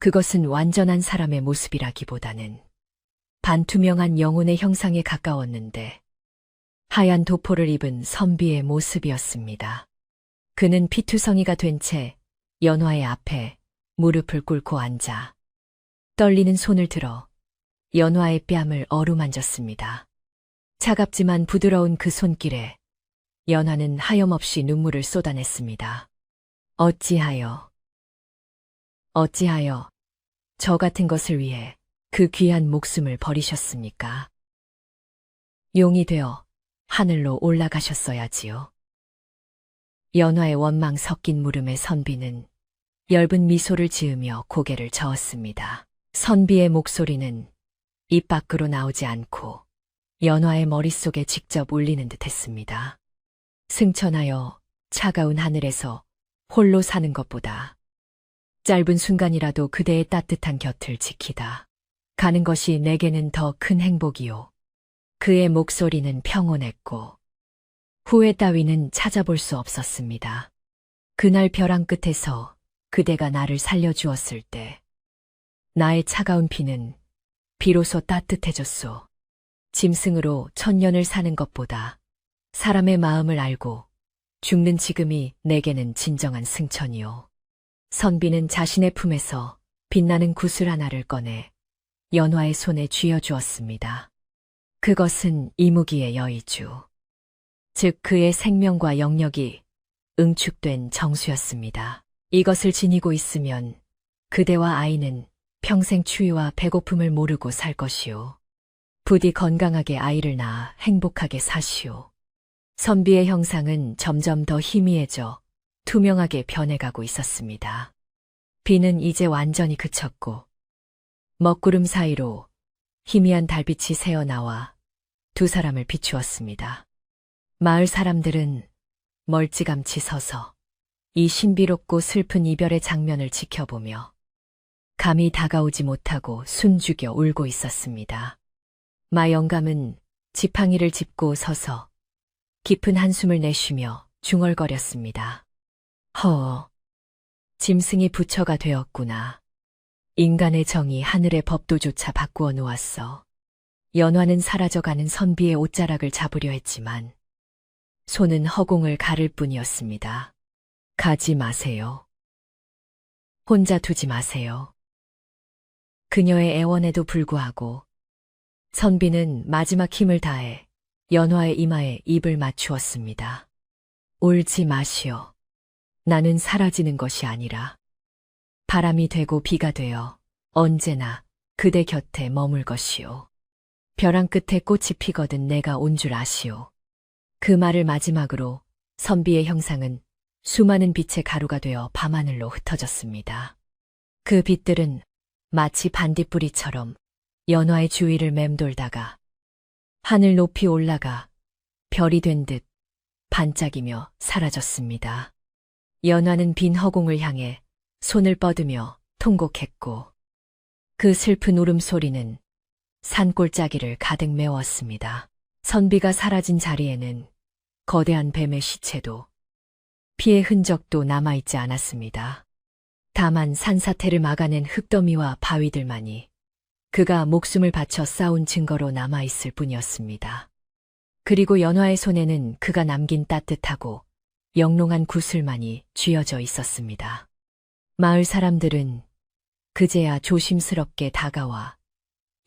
그것은 완전한 사람의 모습이라기보다는 반투명한 영혼의 형상에 가까웠는데 하얀 도포를 입은 선비의 모습이었습니다. 그는 피투성이가 된 채 연화의 앞에 무릎을 꿇고 앉아 떨리는 손을 들어 연화의 뺨을 어루만졌습니다. 차갑지만 부드러운 그 손길에 연화는 하염없이 눈물을 쏟아냈습니다. 어찌하여 저 같은 것을 위해 그 귀한 목숨을 버리셨습니까? 용이 되어 하늘로 올라가셨어야지요. 연화의 원망 섞인 물음에 선비는 엷은 미소를 지으며 고개를 저었습니다. 선비의 목소리는 입 밖으로 나오지 않고 연화의 머릿속에 직접 울리는 듯했습니다. 승천하여 차가운 하늘에서 홀로 사는 것보다 짧은 순간이라도 그대의 따뜻한 곁을 지키다 가는 것이 내게는 더 큰 행복이요. 그의 목소리는 평온했고 후회 따위는 찾아볼 수 없었습니다. 그날 벼랑 끝에서 그대가 나를 살려주었을 때 나의 차가운 피는 비로소 따뜻해졌소. 짐승으로 천년을 사는 것보다 사람의 마음을 알고 죽는 지금이 내게는 진정한 승천이요. 선비는 자신의 품에서 빛나는 구슬 하나를 꺼내 연화의 손에 쥐어주었습니다. 그것은 이무기의 여의주, 즉 그의 생명과 영역이 응축된 정수였습니다. 이것을 지니고 있으면 그대와 아이는 평생 추위와 배고픔을 모르고 살 것이오. 부디 건강하게 아이를 낳아 행복하게 사시오. 선비의 형상은 점점 더 희미해져 투명하게 변해가고 있었습니다. 비는 이제 완전히 그쳤고 먹구름 사이로 희미한 달빛이 새어나와 두 사람을 비추었습니다. 마을 사람들은 멀찌감치 서서 이 신비롭고 슬픈 이별의 장면을 지켜보며 감히 다가오지 못하고 숨죽여 울고 있었습니다. 마 영감은 지팡이를 짚고 서서 깊은 한숨을 내쉬며 중얼거렸습니다. 허, 짐승이 부처가 되었구나. 인간의 정이 하늘의 법도조차 바꾸어 놓았어. 연화는 사라져가는 선비의 옷자락을 잡으려 했지만 손은 허공을 가를 뿐이었습니다. 가지 마세요. 혼자 두지 마세요. 그녀의 애원에도 불구하고 선비는 마지막 힘을 다해 연화의 이마에 입을 맞추었습니다. 울지 마시오. 나는 사라지는 것이 아니라 바람이 되고 비가 되어 언제나 그대 곁에 머물 것이오. 벼랑 끝에 꽃이 피거든 내가 온 줄 아시오. 그 말을 마지막으로 선비의 형상은 수많은 빛의 가루가 되어 밤하늘로 흩어졌습니다. 그 빛들은 마치 반딧불이처럼 연화의 주위를 맴돌다가 하늘 높이 올라가 별이 된 듯 반짝이며 사라졌습니다. 연화는 빈 허공을 향해 손을 뻗으며 통곡했고 그 슬픈 울음소리는 산골짜기를 가득 메웠습니다. 선비가 사라진 자리에는 거대한 뱀의 시체도 피의 흔적도 남아있지 않았습니다. 다만 산사태를 막아낸 흙더미와 바위들만이 그가 목숨을 바쳐 싸운 증거로 남아있을 뿐이었습니다. 그리고 연화의 손에는 그가 남긴 따뜻하고 영롱한 구슬만이 쥐어져 있었습니다. 마을 사람들은 그제야 조심스럽게 다가와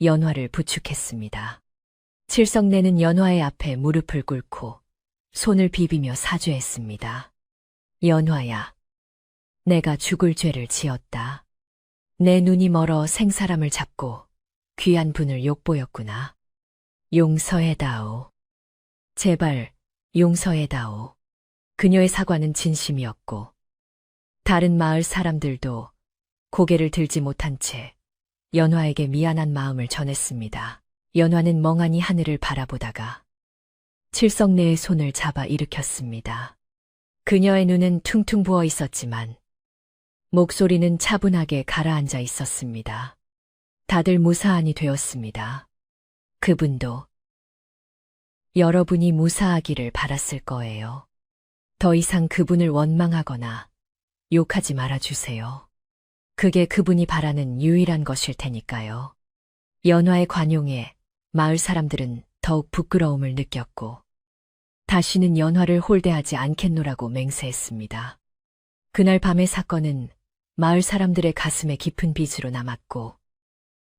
연화를 부축했습니다. 칠성내는 연화의 앞에 무릎을 꿇고 손을 비비며 사죄했습니다. 연화야, 내가 죽을 죄를 지었다. 내 눈이 멀어 생사람을 잡고 귀한 분을 욕보였구나. 용서해다오. 제발 용서해다오. 그녀의 사과는 진심이었고 다른 마을 사람들도 고개를 들지 못한 채 연화에게 미안한 마음을 전했습니다. 연화는 멍하니 하늘을 바라보다가 칠성내의 손을 잡아 일으켰습니다. 그녀의 눈은 퉁퉁 부어 있었지만 목소리는 차분하게 가라앉아 있었습니다. 다들 무사한이 되었습니다. 그분도 여러분이 무사하기를 바랐을 거예요. 더 이상 그분을 원망하거나 욕하지 말아주세요. 그게 그분이 바라는 유일한 것일 테니까요. 연화의 관용에 마을 사람들은 더욱 부끄러움을 느꼈고 다시는 연화를 홀대하지 않겠노라고 맹세했습니다. 그날 밤의 사건은 마을 사람들의 가슴에 깊은 빚으로 남았고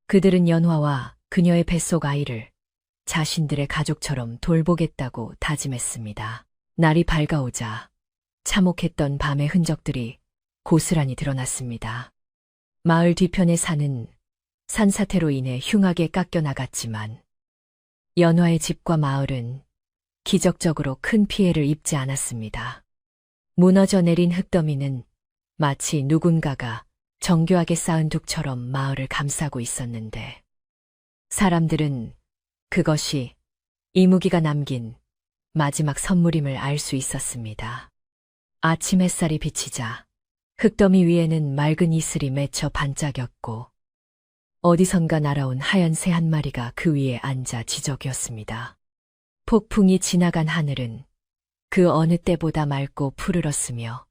그들은 연화와 그녀의 뱃속 아이를 자신들의 가족처럼 돌보겠다고 다짐했습니다. 날이 밝아오자 참혹했던 밤의 흔적들이 고스란히 드러났습니다. 마을 뒤편의 산은 산사태로 인해 흉하게 깎여나갔지만 연화의 집과 마을은 기적적으로 큰 피해를 입지 않았습니다. 무너져 내린 흙더미는 마치 누군가가 정교하게 쌓은 둑처럼 마을을 감싸고 있었는데 사람들은 그것이 이무기가 남긴 마지막 선물임을 알 수 있었습니다. 아침 햇살이 비치자 흙더미 위에는 맑은 이슬이 맺혀 반짝였고 어디선가 날아온 하얀 새 한 마리가 그 위에 앉아 지저귀었습니다. 폭풍이 지나간 하늘은 그 어느 때보다 맑고 푸르렀으며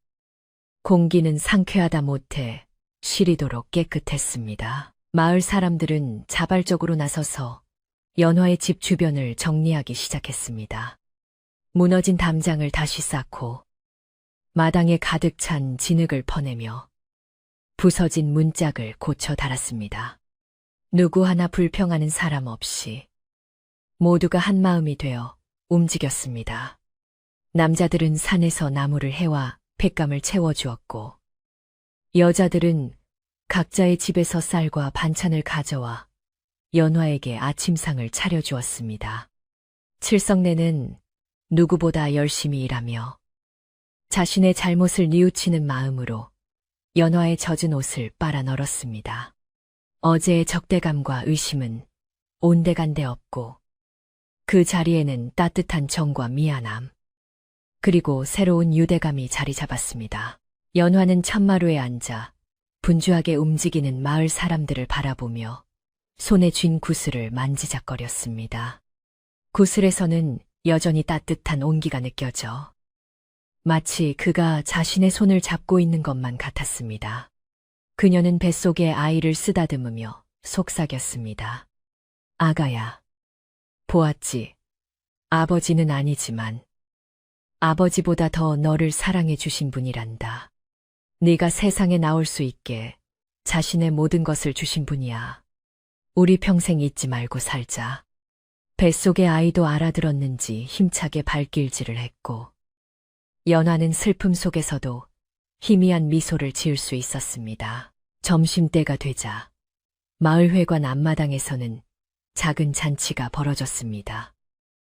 공기는 상쾌하다 못해 시리도록 깨끗했습니다. 마을 사람들은 자발적으로 나서서 연화의 집 주변을 정리하기 시작했습니다. 무너진 담장을 다시 쌓고 마당에 가득 찬 진흙을 퍼내며 부서진 문짝을 고쳐 달았습니다. 누구 하나 불평하는 사람 없이 모두가 한마음이 되어 움직였습니다. 남자들은 산에서 나무를 해와 돛감을 채워주었고 여자들은 각자의 집에서 쌀과 반찬을 가져와 연화에게 아침상을 차려주었습니다. 칠성내는 누구보다 열심히 일하며 자신의 잘못을 뉘우치는 마음으로 연화의 젖은 옷을 빨아 널었습니다. 어제의 적대감과 의심은 온데간데 없고 그 자리에는 따뜻한 정과 미안함, 그리고 새로운 유대감이 자리 잡았습니다. 연화는 천마루에 앉아 분주하게 움직이는 마을 사람들을 바라보며 손에 쥔 구슬을 만지작거렸습니다. 구슬에서는 여전히 따뜻한 온기가 느껴져 마치 그가 자신의 손을 잡고 있는 것만 같았습니다. 그녀는 뱃속에 아이를 쓰다듬으며 속삭였습니다. 아가야, 보았지. 아버지는 아니지만 아버지보다 더 너를 사랑해 주신 분이란다. 네가 세상에 나올 수 있게 자신의 모든 것을 주신 분이야. 우리 평생 잊지 말고 살자. 뱃속의 아이도 알아들었는지 힘차게 발길질을 했고 연화는 슬픔 속에서도 희미한 미소를 지을 수 있었습니다. 점심때가 되자 마을회관 앞마당에서는 작은 잔치가 벌어졌습니다.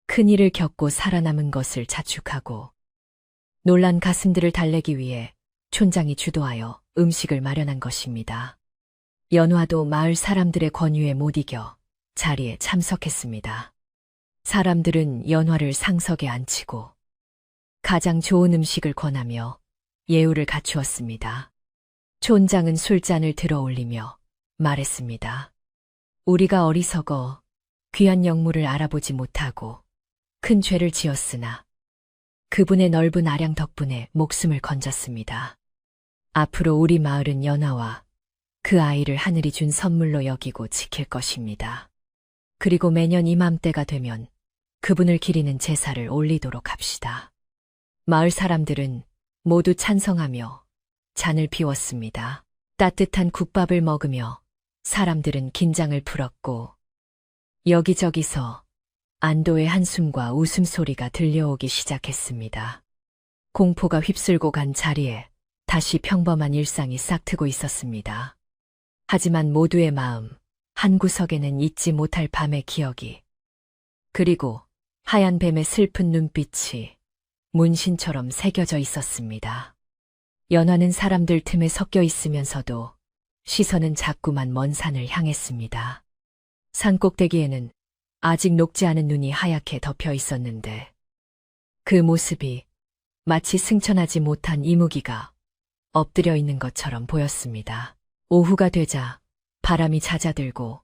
큰일을 겪고 살아남은 것을 자축하고 놀란 가슴들을 달래기 위해 촌장이 주도하여 음식을 마련한 것입니다. 연화도 마을 사람들의 권유에 못 이겨 자리에 참석했습니다. 사람들은 연화를 상석에 앉히고 가장 좋은 음식을 권하며 예우를 갖추었습니다. 촌장은 술잔을 들어 올리며 말했습니다. 우리가 어리석어 귀한 영물을 알아보지 못하고 큰 죄를 지었으나 그분의 넓은 아량 덕분에 목숨을 건졌습니다. 앞으로 우리 마을은 연화와 그 아이를 하늘이 준 선물로 여기고 지킬 것입니다. 그리고 매년 이맘때가 되면 그분을 기리는 제사를 올리도록 합시다. 마을 사람들은 모두 찬성하며 잔을 비웠습니다. 따뜻한 국밥을 먹으며 사람들은 긴장을 풀었고 여기저기서 안도의 한숨과 웃음소리가 들려오기 시작했습니다. 공포가 휩쓸고 간 자리에 다시 평범한 일상이 싹트고 있었습니다. 하지만 모두의 마음 한구석에는 잊지 못할 밤의 기억이, 그리고 하얀 뱀의 슬픈 눈빛이 문신처럼 새겨져 있었습니다. 연화는 사람들 틈에 섞여 있으면서도 시선은 자꾸만 먼 산을 향했습니다. 산 꼭대기에는 아직 녹지 않은 눈이 하얗게 덮여 있었는데 그 모습이 마치 승천하지 못한 이무기가 엎드려 있는 것처럼 보였습니다. 오후가 되자 바람이 잦아들고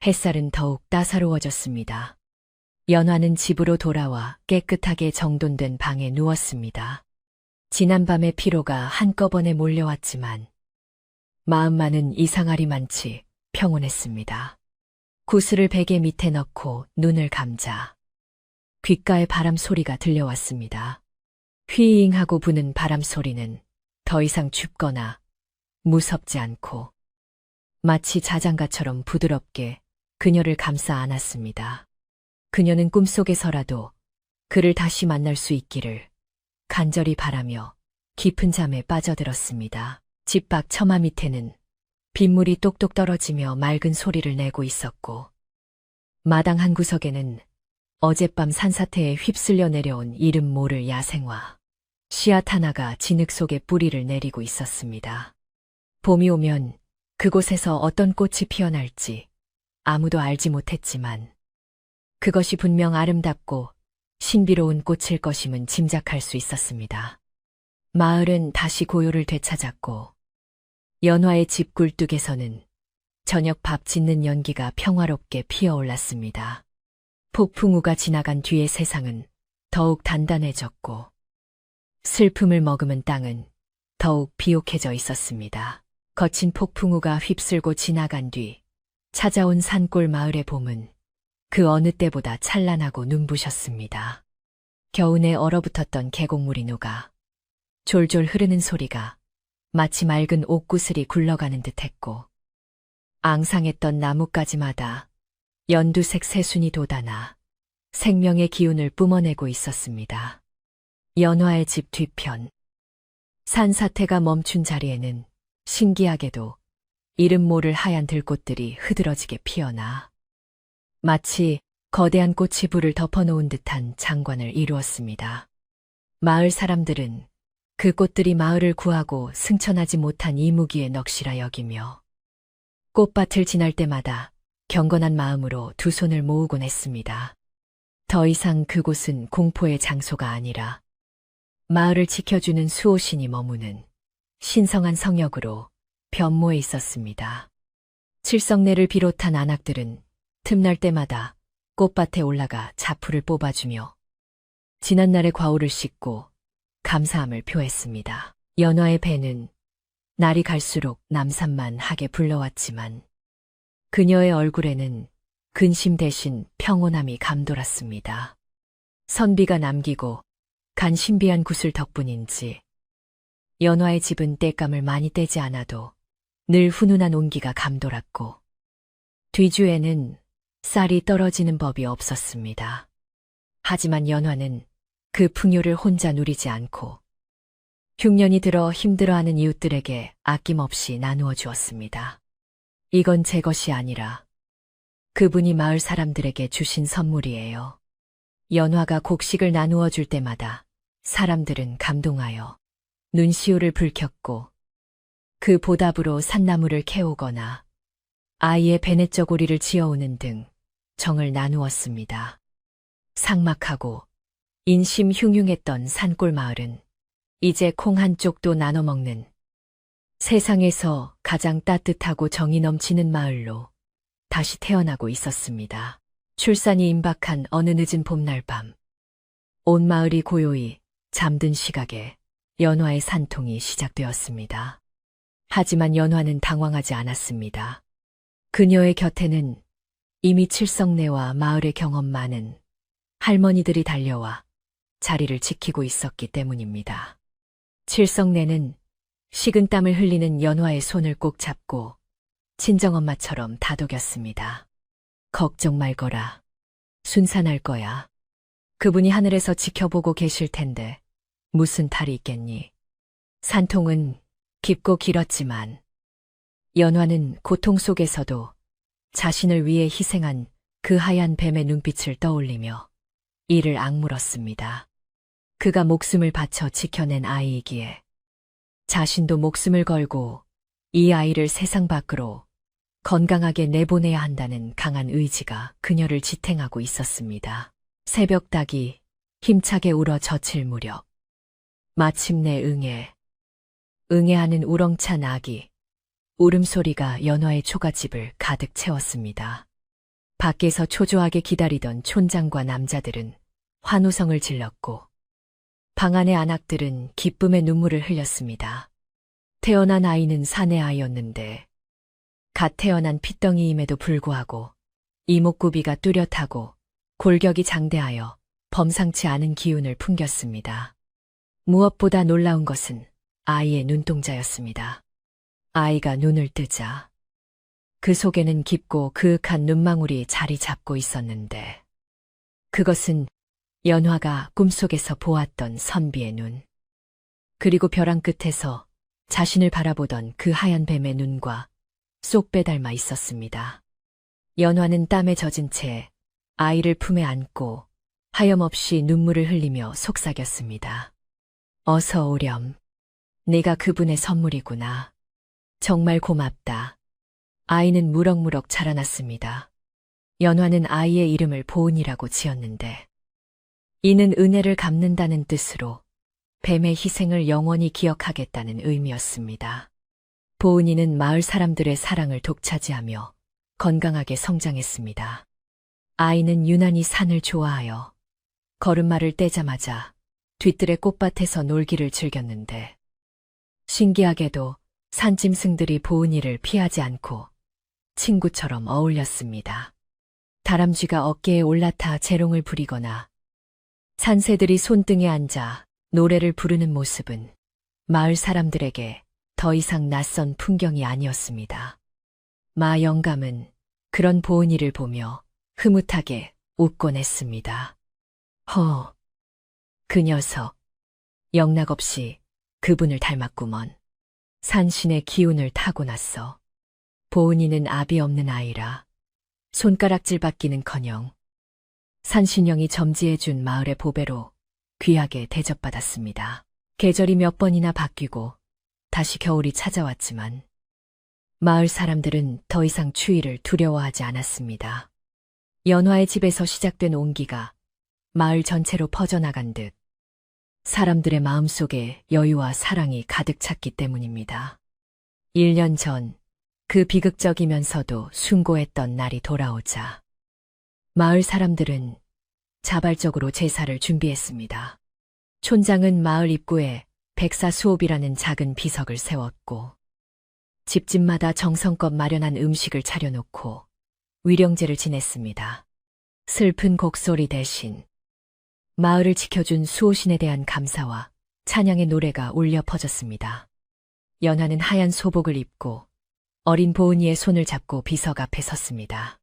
햇살은 더욱 따사로워졌습니다. 연화는 집으로 돌아와 깨끗하게 정돈된 방에 누웠습니다. 지난밤의 피로가 한꺼번에 몰려왔지만 마음만은 이상하리만치 평온했습니다. 구슬을 베개 밑에 넣고 눈을 감자 귓가에 바람 소리가 들려왔습니다. 휘잉하고 부는 바람 소리는 더 이상 춥거나 무섭지 않고 마치 자장가처럼 부드럽게 그녀를 감싸 안았습니다. 그녀는 꿈속에서라도 그를 다시 만날 수 있기를 간절히 바라며 깊은 잠에 빠져들었습니다. 집 밖 처마 밑에는 빗물이 똑똑 떨어지며 맑은 소리를 내고 있었고 마당 한 구석에는 어젯밤 산사태에 휩쓸려 내려온 이름 모를 야생화 씨앗 하나가 진흙 속에 뿌리를 내리고 있었습니다. 봄이 오면 그곳에서 어떤 꽃이 피어날지 아무도 알지 못했지만 그것이 분명 아름답고 신비로운 꽃일 것임은 짐작할 수 있었습니다. 마을은 다시 고요를 되찾았고 연화의 집 굴뚝에서는 저녁 밥 짓는 연기가 평화롭게 피어올랐습니다. 폭풍우가 지나간 뒤의 세상은 더욱 단단해졌고 슬픔을 머금은 땅은 더욱 비옥해져 있었습니다. 거친 폭풍우가 휩쓸고 지나간 뒤 찾아온 산골 마을의 봄은 그 어느 때보다 찬란하고 눈부셨습니다. 겨우내 얼어붙었던 계곡물이 녹아 졸졸 흐르는 소리가 마치 맑은 옥구슬이 굴러가는 듯했고 앙상했던 나뭇가지마다 연두색 새순이 돋아나 생명의 기운을 뿜어내고 있었습니다. 연화의 집 뒤편 산사태가 멈춘 자리에는 신기하게도 이름 모를 하얀 들꽃들이 흐드러지게 피어나 마치 거대한 꽃이 불을 덮어놓은 듯한 장관을 이루었습니다. 마을 사람들은 그 꽃들이 마을을 구하고 승천하지 못한 이무기의 넋이라 여기며 꽃밭을 지날 때마다 경건한 마음으로 두 손을 모으곤 했습니다. 더 이상 그곳은 공포의 장소가 아니라 마을을 지켜주는 수호신이 머무는 신성한 성역으로 변모해 있었습니다. 칠성내를 비롯한 안악들은 틈날 때마다 꽃밭에 올라가 자풀을 뽑아주며 지난날의 과오를 씻고 감사함을 표했습니다. 연화의 배는 날이 갈수록 남산만하게 불러왔지만 그녀의 얼굴에는 근심 대신 평온함이 감돌았습니다. 선비가 남기고 간 신비한 구슬 덕분인지 연화의 집은 땔감을 많이 떼지 않아도 늘 훈훈한 온기가 감돌았고 뒤주에는 쌀이 떨어지는 법이 없었습니다. 하지만 연화는 그 풍요를 혼자 누리지 않고 흉년이 들어 힘들어하는 이웃들에게 아낌없이 나누어 주었습니다. 이건 제 것이 아니라 그분이 마을 사람들에게 주신 선물이에요. 연화가 곡식을 나누어 줄 때마다 사람들은 감동하여 눈시울을 붉혔고 그 보답으로 산나물을 캐오거나 아이의 베넷저고리를 지어오는 등 정을 나누었습니다. 삭막하고 인심 흉흉했던 산골 마을은 이제 콩 한 쪽도 나눠 먹는 세상에서 가장 따뜻하고 정이 넘치는 마을로 다시 태어나고 있었습니다. 출산이 임박한 어느 늦은 봄날 밤, 온 마을이 고요히 잠든 시각에 연화의 산통이 시작되었습니다. 하지만 연화는 당황하지 않았습니다. 그녀의 곁에는 이미 칠성내와 마을의 경험 많은 할머니들이 달려와 자리를 지키고 있었기 때문입니다. 칠성내는 식은땀을 흘리는 연화의 손을 꼭 잡고 친정엄마처럼 다독였습니다. 걱정 말거라. 순산할 거야. 그분이 하늘에서 지켜보고 계실 텐데 무슨 탈이 있겠니? 산통은 깊고 길었지만 연화는 고통 속에서도 자신을 위해 희생한 그 하얀 뱀의 눈빛을 떠올리며 이를 악물었습니다. 그가 목숨을 바쳐 지켜낸 아이이기에 자신도 목숨을 걸고 이 아이를 세상 밖으로 건강하게 내보내야 한다는 강한 의지가 그녀를 지탱하고 있었습니다. 새벽 닭이 힘차게 울어 젖힐 무렵 마침내 응애하는 우렁찬 아기 울음소리가 연화의 초가집을 가득 채웠습니다. 밖에서 초조하게 기다리던 촌장과 남자들은 환호성을 질렀고 방 안의 안악들은 기쁨의 눈물을 흘렸습니다. 태어난 아이는 사내 아이였는데 갓 태어난 핏덩이임에도 불구하고 이목구비가 뚜렷하고 골격이 장대하여 범상치 않은 기운을 풍겼습니다. 무엇보다 놀라운 것은 아이의 눈동자였습니다. 아이가 눈을 뜨자 그 속에는 깊고 그윽한 눈망울이 자리 잡고 있었는데 그것은 연화가 꿈속에서 보았던 선비의 눈, 그리고 벼랑 끝에서 자신을 바라보던 그 하얀 뱀의 눈과 쏙 빼닮아 있었습니다. 연화는 땀에 젖은 채 아이를 품에 안고 하염없이 눈물을 흘리며 속삭였습니다. 어서 오렴. 네가 그분의 선물이구나. 정말 고맙다. 아이는 무럭무럭 자라났습니다. 연화는 아이의 이름을 보은이라고 지었는데 이는 은혜를 갚는다는 뜻으로 뱀의 희생을 영원히 기억하겠다는 의미였습니다. 보은이는 마을 사람들의 사랑을 독차지하며 건강하게 성장했습니다. 아이는 유난히 산을 좋아하여 걸음마를 떼자마자 뒤뜰의 꽃밭에서 놀기를 즐겼는데 신기하게도 산짐승들이 보은이를 피하지 않고 친구처럼 어울렸습니다. 다람쥐가 어깨에 올라타 재롱을 부리거나 산새들이 손등에 앉아 노래를 부르는 모습은 마을 사람들에게 더 이상 낯선 풍경이 아니었습니다. 마 영감은 그런 보은이를 보며 흐뭇하게 웃곤 했습니다. 그 녀석, 영락없이 그분을 닮았구먼. 산신의 기운을 타고났어. 보은이는 압이 없는 아이라 손가락질받기는커녕 산신령이 점지해준 마을의 보배로 귀하게 대접받았습니다. 계절이 몇 번이나 바뀌고 다시 겨울이 찾아왔지만 마을 사람들은 더 이상 추위를 두려워하지 않았습니다. 연화의 집에서 시작된 온기가 마을 전체로 퍼져나간 듯 사람들의 마음속에 여유와 사랑이 가득 찼기 때문입니다. 1년 전 그 비극적이면서도 숭고했던 날이 돌아오자 마을 사람들은 자발적으로 제사를 준비했습니다. 촌장은 마을 입구에 백사수옵이라는 작은 비석을 세웠고 집집마다 정성껏 마련한 음식을 차려놓고 위령제를 지냈습니다. 슬픈 곡소리 대신 마을을 지켜준 수호신에 대한 감사와 찬양의 노래가 울려 퍼졌습니다. 연화는 하얀 소복을 입고 어린 보은이의 손을 잡고 비석 앞에 섰습니다.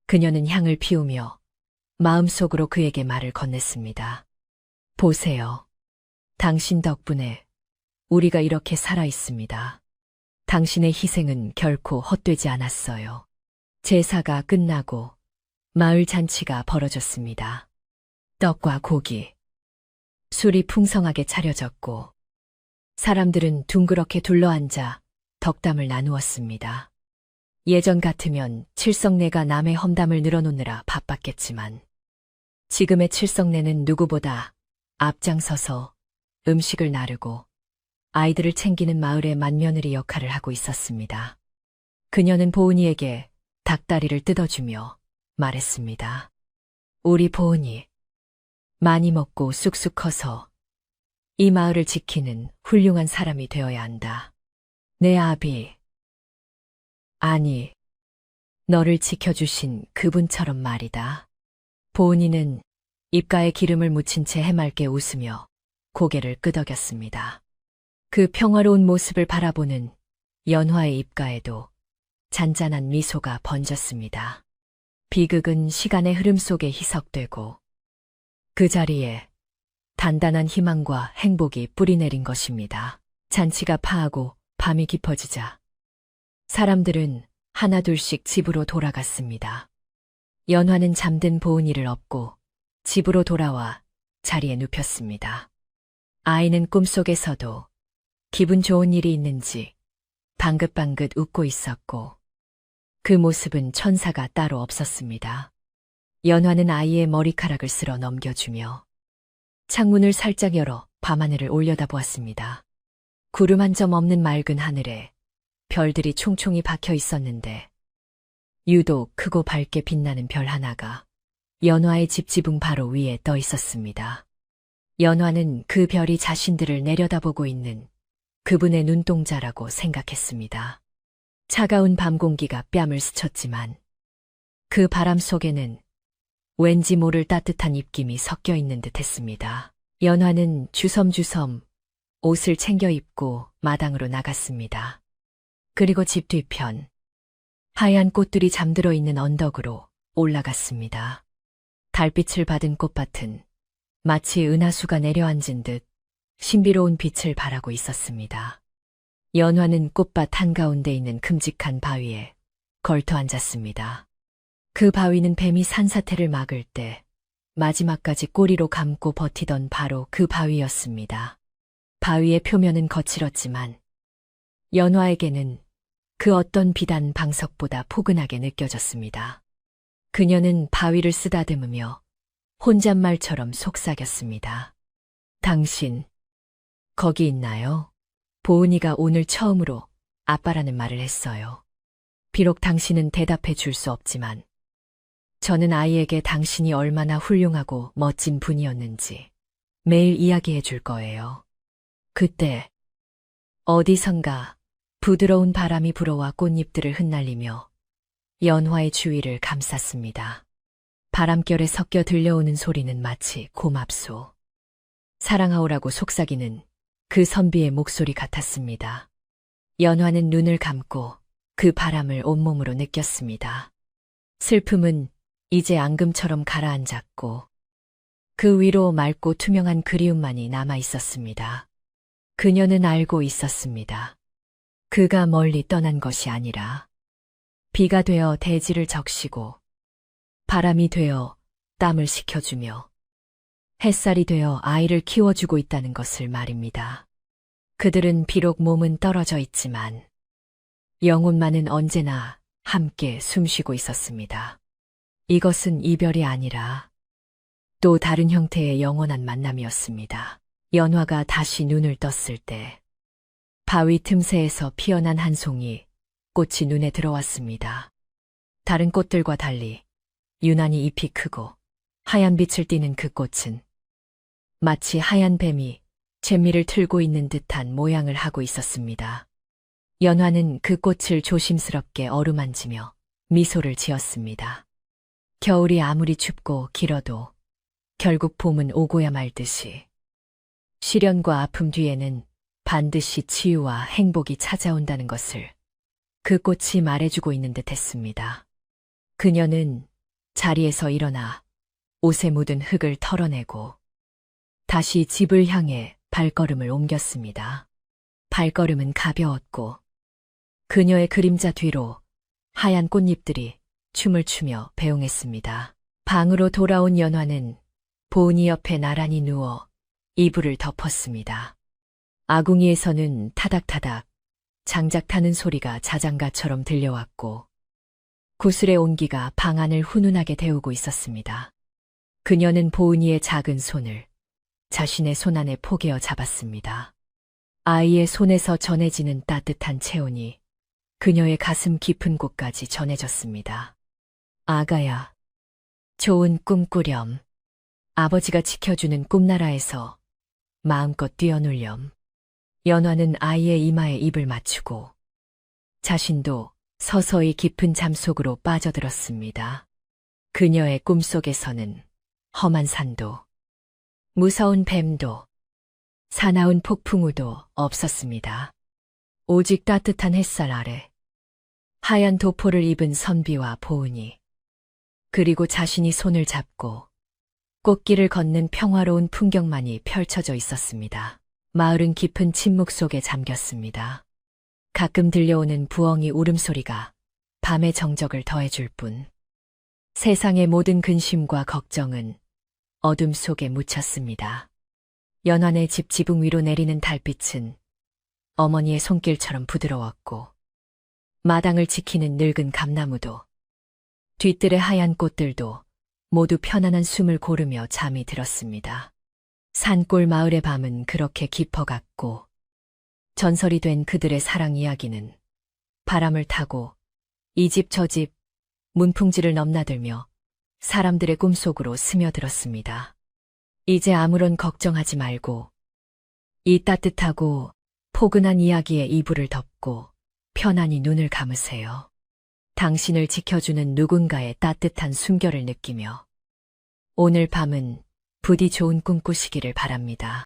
그녀는 향을 피우며 마음속으로 그에게 말을 건넸습니다. 보세요. 당신 덕분에 우리가 이렇게 살아 있습니다. 당신의 희생은 결코 헛되지 않았어요. 제사가 끝나고 마을 잔치가 벌어졌습니다. 떡과 고기, 술이 풍성하게 차려졌고 사람들은 둥그렇게 둘러앉아 덕담을 나누었습니다. 예전 같으면 칠성내가 남의 험담을 늘어놓느라 바빴겠지만 지금의 칠성내는 누구보다 앞장서서 음식을 나르고 아이들을 챙기는 마을의 맏며느리 역할을 하고 있었습니다. 그녀는 보은이에게 닭다리를 뜯어주며 말했습니다. 우리 보은이, 많이 먹고 쑥쑥 커서 이 마을을 지키는 훌륭한 사람이 되어야 한다. 내 아비. 아니, 너를 지켜주신 그분처럼 말이다. 보은이는 입가에 기름을 묻힌 채 해맑게 웃으며 고개를 끄덕였습니다. 그 평화로운 모습을 바라보는 연화의 입가에도 잔잔한 미소가 번졌습니다. 비극은 시간의 흐름 속에 희석되고 그 자리에 단단한 희망과 행복이 뿌리내린 것입니다. 잔치가 파하고 밤이 깊어지자 사람들은 하나둘씩 집으로 돌아갔습니다. 연화는 잠든 보은이를 업고 집으로 돌아와 자리에 눕혔습니다. 아이는 꿈속에서도 기분 좋은 일이 있는지 방긋방긋 웃고 있었고 그 모습은 천사가 따로 없었습니다. 연화는 아이의 머리카락을 쓸어 넘겨주며 창문을 살짝 열어 밤하늘을 올려다보았습니다. 구름 한 점 없는 맑은 하늘에 별들이 총총히 박혀 있었는데 유독 크고 밝게 빛나는 별 하나가 연화의 집 지붕 바로 위에 떠 있었습니다. 연화는 그 별이 자신들을 내려다보고 있는 그분의 눈동자라고 생각했습니다. 차가운 밤 공기가 뺨을 스쳤지만 그 바람 속에는 왠지 모를 따뜻한 입김이 섞여 있는 듯 했습니다. 연화는 주섬주섬 옷을 챙겨 입고 마당으로 나갔습니다. 그리고 집 뒤편 하얀 꽃들이 잠들어 있는 언덕으로 올라갔습니다. 달빛을 받은 꽃밭은 마치 은하수가 내려앉은 듯 신비로운 빛을 발하고 있었습니다. 연화는 꽃밭 한가운데 있는 큼직한 바위에 걸터 앉았습니다. 그 바위는 뱀이 산사태를 막을 때 마지막까지 꼬리로 감고 버티던 바로 그 바위였습니다. 바위의 표면은 거칠었지만 연화에게는 그 어떤 비단 방석보다 포근하게 느껴졌습니다. 그녀는 바위를 쓰다듬으며 혼잣말처럼 속삭였습니다. 당신, 거기 있나요? 보은이가 오늘 처음으로 아빠라는 말을 했어요. 비록 당신은 대답해 줄 수 없지만 저는 아이에게 당신이 얼마나 훌륭하고 멋진 분이었는지 매일 이야기해 줄 거예요. 그때 어디선가 부드러운 바람이 불어와 꽃잎들을 흩날리며 연화의 주위를 감쌌습니다. 바람결에 섞여 들려오는 소리는 마치 고맙소, 사랑하오라고 속삭이는 그 선비의 목소리 같았습니다. 연화는 눈을 감고 그 바람을 온몸으로 느꼈습니다. 슬픔은 이제 앙금처럼 가라앉았고 그 위로 맑고 투명한 그리움만이 남아 있었습니다. 그녀는 알고 있었습니다. 그가 멀리 떠난 것이 아니라 비가 되어 대지를 적시고 바람이 되어 땀을 식혀주며 햇살이 되어 아이를 키워주고 있다는 것을 말입니다. 그들은 비록 몸은 떨어져 있지만 영혼만은 언제나 함께 숨쉬고 있었습니다. 이것은 이별이 아니라 또 다른 형태의 영원한 만남이었습니다. 연화가 다시 눈을 떴을 때 바위 틈새에서 피어난 한 송이 꽃이 눈에 들어왔습니다. 다른 꽃들과 달리 유난히 잎이 크고 하얀 빛을 띠는 그 꽃은 마치 하얀 뱀이 잿미를 틀고 있는 듯한 모양을 하고 있었습니다. 연화는 그 꽃을 조심스럽게 어루만지며 미소를 지었습니다. 겨울이 아무리 춥고 길어도 결국 봄은 오고야 말듯이 시련과 아픔 뒤에는 반드시 치유와 행복이 찾아온다는 것을 그 꽃이 말해주고 있는 듯 했습니다. 그녀는 자리에서 일어나 옷에 묻은 흙을 털어내고 다시 집을 향해 발걸음을 옮겼습니다. 발걸음은 가벼웠고 그녀의 그림자 뒤로 하얀 꽃잎들이 춤을 추며 배웅했습니다. 방으로 돌아온 연화는 보은이 옆에 나란히 누워 이불을 덮었습니다. 아궁이에서는 타닥타닥 장작 타는 소리가 자장가처럼 들려왔고 구슬의 온기가 방 안을 훈훈하게 데우고 있었습니다. 그녀는 보은이의 작은 손을 자신의 손 안에 포개어 잡았습니다. 아이의 손에서 전해지는 따뜻한 체온이 그녀의 가슴 깊은 곳까지 전해졌습니다. 아가야, 좋은 꿈 꾸렴. 아버지가 지켜주는 꿈나라에서 마음껏 뛰어놀렴. 연화는 아이의 이마에 입을 맞추고 자신도 서서히 깊은 잠속으로 빠져들었습니다. 그녀의 꿈속에서는 험한 산도, 무서운 뱀도, 사나운 폭풍우도 없었습니다. 오직 따뜻한 햇살 아래 하얀 도포를 입은 선비와 보은이, 그리고 자신이 손을 잡고 꽃길을 걷는 평화로운 풍경만이 펼쳐져 있었습니다. 마을은 깊은 침묵 속에 잠겼습니다. 가끔 들려오는 부엉이 울음소리가 밤의 정적을 더해줄 뿐, 세상의 모든 근심과 걱정은 어둠 속에 묻혔습니다. 연환의 집 지붕 위로 내리는 달빛은 어머니의 손길처럼 부드러웠고, 마당을 지키는 늙은 감나무도, 뒤뜰의 하얀 꽃들도 모두 편안한 숨을 고르며 잠이 들었습니다. 산골 마을의 밤은 그렇게 깊어갔고, 전설이 된 그들의 사랑 이야기는 바람을 타고 이 집 저 집 문풍지를 넘나들며 사람들의 꿈속으로 스며들었습니다. 이제 아무런 걱정하지 말고 이 따뜻하고 포근한 이야기에 이불을 덮고 편안히 눈을 감으세요. 당신을 지켜주는 누군가의 따뜻한 숨결을 느끼며 오늘 밤은 부디 좋은 꿈 꾸시기를 바랍니다.